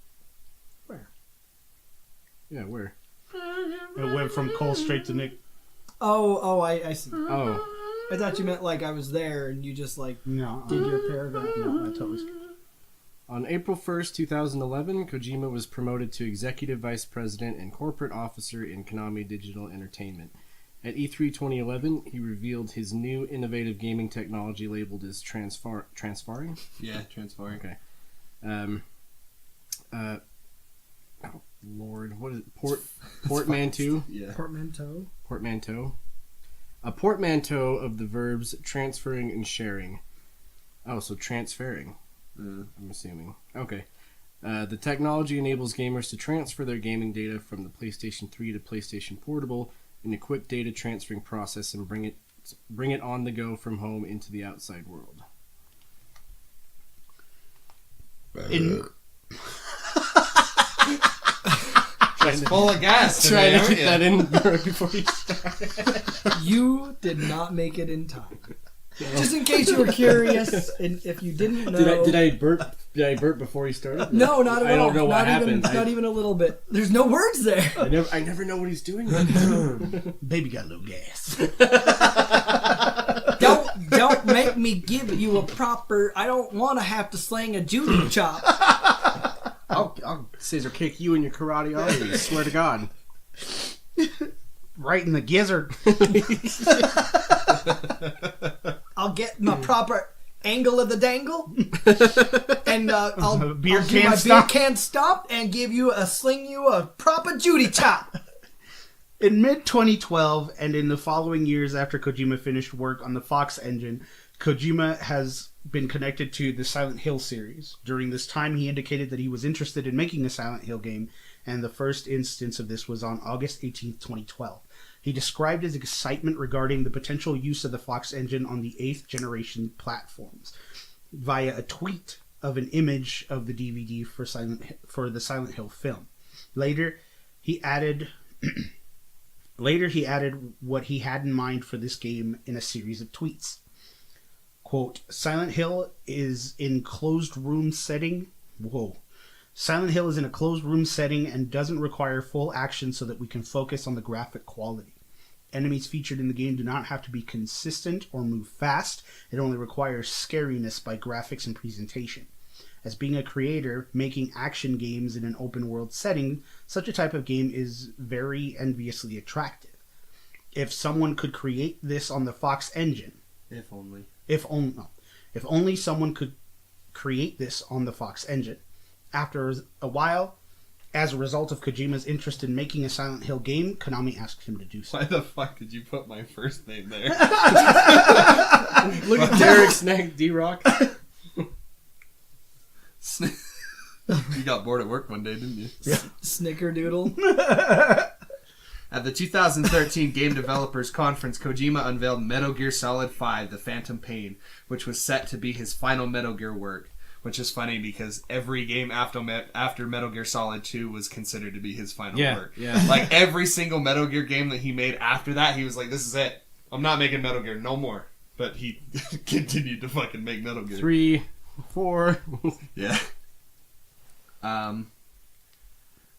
S6: Yeah, where?
S3: It went from Cole straight to Nick.
S5: I see.
S6: Oh.
S5: I thought you meant like I was there and you just like
S3: No.
S5: did your paragraph.
S3: No, I totally skipped.
S6: On April 1st, 2011, Kojima was promoted to Executive Vice President and Corporate Officer in Konami Digital Entertainment. At E3 2011, he revealed his new innovative gaming technology labeled as transfaring?
S4: Yeah, transferring.
S6: Okay. Oh, Lord. What is it? Portmanteau?
S4: Yeah.
S5: Portmanteau.
S6: Portmanteau. A portmanteau of the verbs transferring and sharing. Oh, so transferring. I'm assuming. Okay. The technology enables gamers to transfer their gaming data from the PlayStation 3 to PlayStation Portable in a quick data transferring process and bring it on the go from home into the outside world.
S4: That's full of gas today,
S6: Trying to
S4: aren't
S6: get
S4: you?
S6: that in before you start.
S5: You did not make it in time. Just in case you were curious, and if you didn't know,
S6: Did I burp? Did I burp before you started?
S5: No, not at all.
S6: I don't know what happened.
S5: Not even a little bit. There's no words there.
S6: I never know what he's doing.
S3: Baby got a little gas.
S5: Don't make me give you a proper. I don't want to have to slang a Judy chop.
S6: I'll scissor kick you in your karate arteries. Swear to God.
S3: Right in the gizzard.
S5: I'll get my proper angle of the dangle, and I'll
S3: Beer
S5: do
S3: can
S5: my
S3: stop.
S5: beer can stop and sling you a proper Judy chop.
S3: In mid-2012, and in the following years after Kojima finished work on the Fox engine, Kojima has been connected to the Silent Hill series. During this time, he indicated that he was interested in making a Silent Hill game, and the first instance of this was on August 18th, 2012. He described his excitement regarding the potential use of the Fox engine on the 8th generation platforms via a tweet of an image of the DVD for the Silent Hill film. Later, he added what he had in mind for this game in a series of tweets. Quote, Silent Hill is in closed room setting. Whoa. Silent Hill is in a closed room setting and doesn't require full action so that we can focus on the graphic quality. Enemies featured in the game do not have to be consistent or move fast. It only requires scariness by graphics and presentation. As being a creator, making action games in an open world setting, such a type of game is very enviously attractive. If someone could create this on the Fox engine, if only someone could create this on the Fox engine. After a while, as a result of Kojima's interest in making a Silent Hill game, Konami asked him to do so.
S4: Why the fuck did you put my first name there?
S6: Look at Derek's neck, D-Rock.
S4: You got bored at work one day, didn't you?
S5: Yeah. Snickerdoodle.
S4: At the 2013 Game Developers Conference, Kojima unveiled Metal Gear Solid 5: The Phantom Pain, which was set to be his final Metal Gear work. Which is funny because every game after Metal Gear Solid 2 was considered to be his final work.
S6: Yeah.
S4: Like every single Metal Gear game that he made after that, he was like, "This is it. I'm not making Metal Gear no more." But he continued to fucking make Metal Gear.
S6: 3, 4.
S4: Yeah.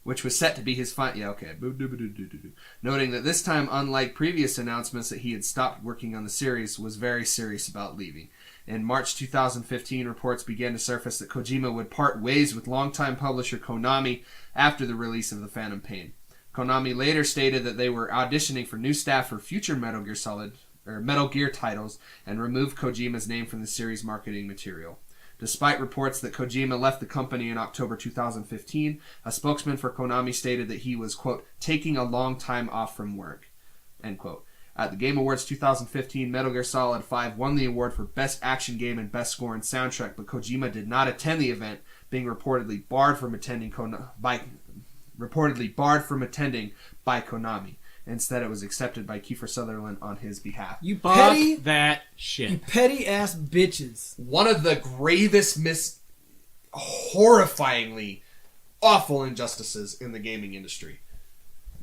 S4: Which was set to be his final... Yeah, okay. Noting that this time, unlike previous announcements that he had stopped working on the series, was very serious about leaving. In March 2015, reports began to surface that Kojima would part ways with longtime publisher Konami after the release of The Phantom Pain. Konami later stated that they were auditioning for new staff for future Metal Gear titles and removed Kojima's name from the series' marketing material. Despite reports that Kojima left the company in October 2015, a spokesman for Konami stated that he was, quote, taking a long time off from work, end quote. At the Game Awards 2015, Metal Gear Solid 5 won the award for Best Action Game and Best Score and Soundtrack, but Kojima did not attend the event, being reportedly barred from attending by Konami. Instead, it was accepted by Kiefer Sutherland on his behalf.
S5: You
S6: Fuck
S5: petty,
S6: that shit.
S5: you petty ass bitches.
S4: One of the gravest, horrifyingly awful injustices in the gaming industry.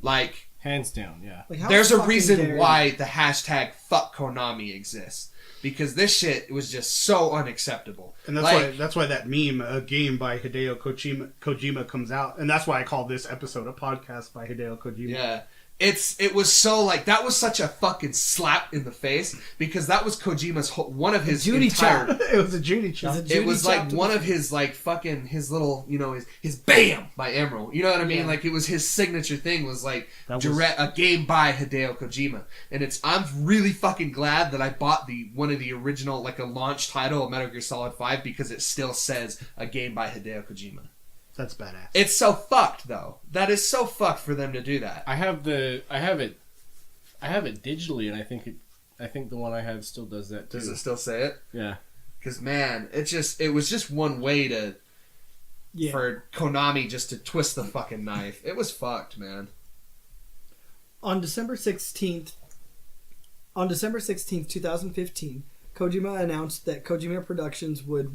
S4: Like,
S6: Hands down, yeah.
S5: Like, how
S4: there's a
S5: fucking
S4: reason
S5: dare
S4: why the hashtag fuck Konami exists. Because this shit was just so unacceptable.
S3: And that's why that meme, a game by Hideo Kojima comes out. And that's why I call this episode a podcast by Hideo Kojima.
S4: Yeah. It was so like, that was such a fucking slap in the face because that was Kojima's one of his
S5: Judy
S4: entire...
S5: chop.
S3: It was a Judy chop.
S4: It was like one of his like fucking his little, you know, his BAM by Emerald. You know what I mean?
S5: Yeah.
S4: Like it was his signature thing was like
S3: That was-
S4: a game by Hideo Kojima. And I'm really fucking glad that I bought one of the original, like a launch title of Metal Gear Solid 5 because it still says a game by Hideo Kojima.
S3: That's badass.
S4: It's so fucked though. That is so fucked for them to do that.
S6: I have it digitally, and I think the one I have still does that too.
S4: Does it still say it?
S6: Yeah.
S4: Because man, it was just one way for Konami just to twist the fucking knife. It was fucked, man.
S5: On December 16th, 2015, Kojima announced that Kojima Productions would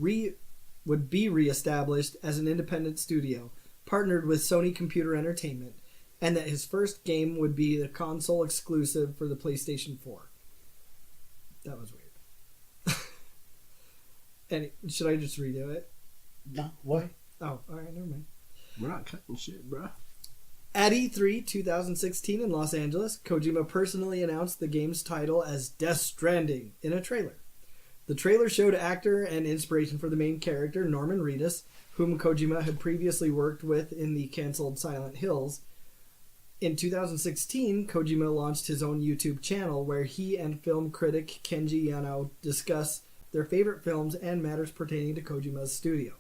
S5: be reestablished as an independent studio, partnered with Sony Computer Entertainment, and that his first game would be the console exclusive for the PlayStation 4. That was weird. And should I just redo it?
S3: No, what?
S5: Oh, alright, never mind.
S6: We're not cutting shit, bro.
S5: At E3 2016 in Los Angeles, Kojima personally announced the game's title as Death Stranding in a trailer. The trailer showed actor and inspiration for the main character, Norman Reedus, whom Kojima had previously worked with in the cancelled Silent Hills. In 2016, Kojima launched his own YouTube channel where he and film critic Kenji Yano discuss their favorite films and matters pertaining to Kojima's studio.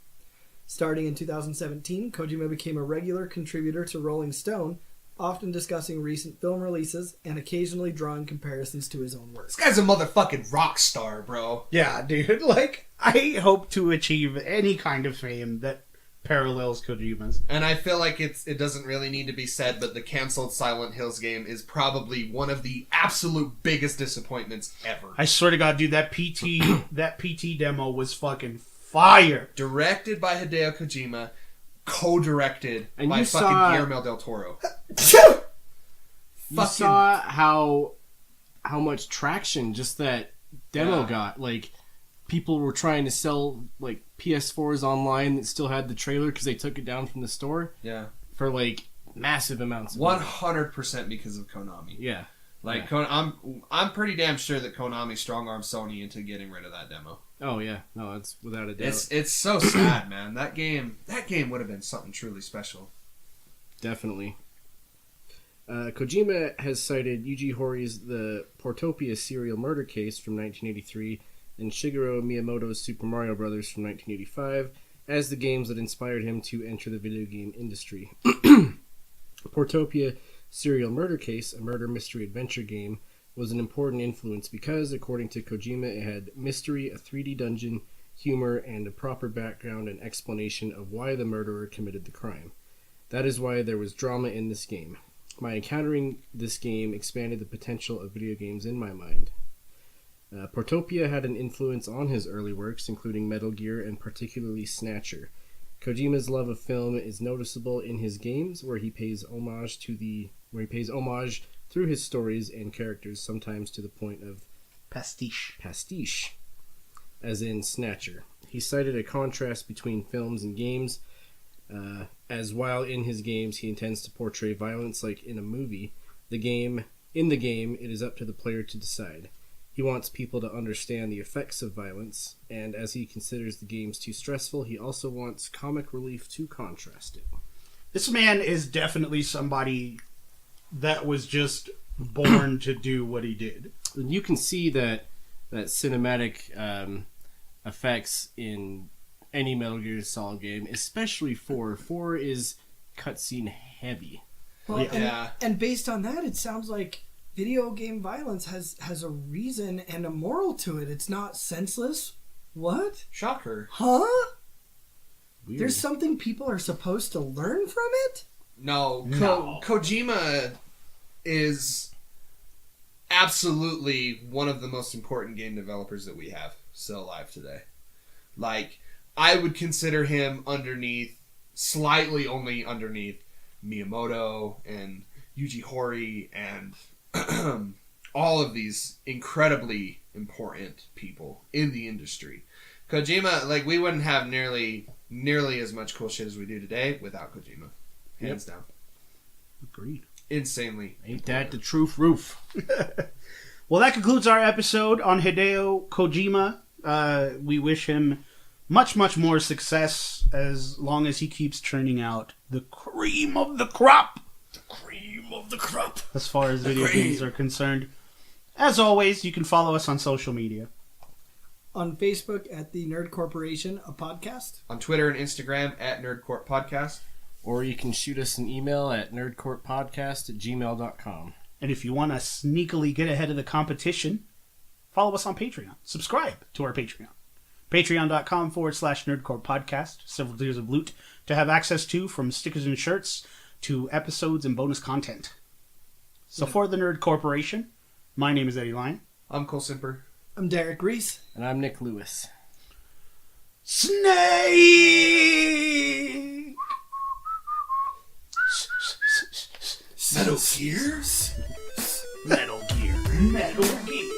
S5: Starting in 2017, Kojima became a regular contributor to Rolling Stone, often discussing recent film releases and occasionally drawing comparisons to his own work.
S4: This guy's a motherfucking rock star, bro.
S3: Yeah, dude. Like, I hope to achieve any kind of fame that parallels Kojima's.
S4: And I feel like it doesn't really need to be said, but the canceled Silent Hills game is probably one of the absolute biggest disappointments ever.
S3: I swear to God, dude, that PT demo was fucking fire.
S4: Directed by Hideo Kojima, co-directed
S6: And
S4: by
S6: you
S4: fucking
S6: saw-
S4: Guillermo del Toro.
S6: You saw how much traction just that demo got. Like, people were trying to sell like PS4s online that still had the trailer because they took it down from the store
S4: Yeah.
S6: for like massive amounts of money.
S4: 100% because of Konami.
S6: Yeah.
S4: Like, I'm pretty damn sure that Konami strong-armed Sony into getting rid of that demo.
S6: Oh yeah, no, that's without a doubt.
S4: It's so sad, man. That game would have been something truly special.
S6: Definitely. Kojima has cited Yuji Horí's The Portopia serial murder case from 1983 and Shigeru Miyamoto's Super Mario Bros. From 1985 as the games that inspired him to enter the video game industry. Portopia Serial Murder Case, a murder mystery adventure game, was an important influence because, according to Kojima, it had mystery, a 3D dungeon, humor, and a proper background and explanation of why the murderer committed the crime. That is why there was drama in this game. My encountering this game expanded the potential of video games in my mind. Portopia had an influence on his early works, including Metal Gear and particularly Snatcher. Kojima's love of film is noticeable in his games, where he pays homage through his stories and characters, sometimes to the point of pastiche, as in Snatcher. He cited a contrast between films and games, as while in his games he intends to portray violence like in a movie. In the game, it is up to the player to decide. He wants people to understand the effects of violence, and as he considers the games too stressful, he also wants comic relief to contrast it.
S3: This man is definitely somebody that was just born to do what he did.
S6: And you can see that cinematic effects in any Metal Gear Solid game, especially 4. 4 is cutscene heavy.
S5: Well, and based on that, it sounds like video game violence has a reason and a moral to it. It's not senseless. What?
S4: Shocker.
S5: Huh?
S6: Weird.
S5: There's something people are supposed to learn from it?
S4: No. Kojima is absolutely one of the most important game developers that we have still alive today. Like, I would consider him slightly only underneath Miyamoto and Yuji Horii and all of these incredibly important people in the industry. Kojima, like, we wouldn't have nearly as much cool shit as we do today without Kojima. Hands down.
S3: Agreed.
S4: Insanely.
S6: Ain't that the truth, Roof?
S3: Well, that concludes our episode on Hideo Kojima. We wish him much, much more success as long as he keeps churning out the cream of the crop. As far as video games are concerned. As always, you can follow us on social media.
S5: On Facebook at the Nerd Corporation, a podcast.
S4: On Twitter and Instagram at Nerdcourt Podcast.
S6: Or you can shoot us an email at nerdcourtpodcast@gmail.com.
S3: And if you want to sneakily get ahead of the competition, follow us on Patreon. Subscribe to our Patreon. Patreon.com/nerdcourtpodcast. Several tiers of loot to have access to, from stickers and shirts to episodes and bonus content. So for the Nerd Corporation, my name is Eddie Lyon.
S4: I'm Cole Simper.
S5: I'm Derek Reese.
S6: And I'm Nick Lewis.
S3: Snake!
S4: Metal Gear?
S3: Metal Gear. Metal Gear.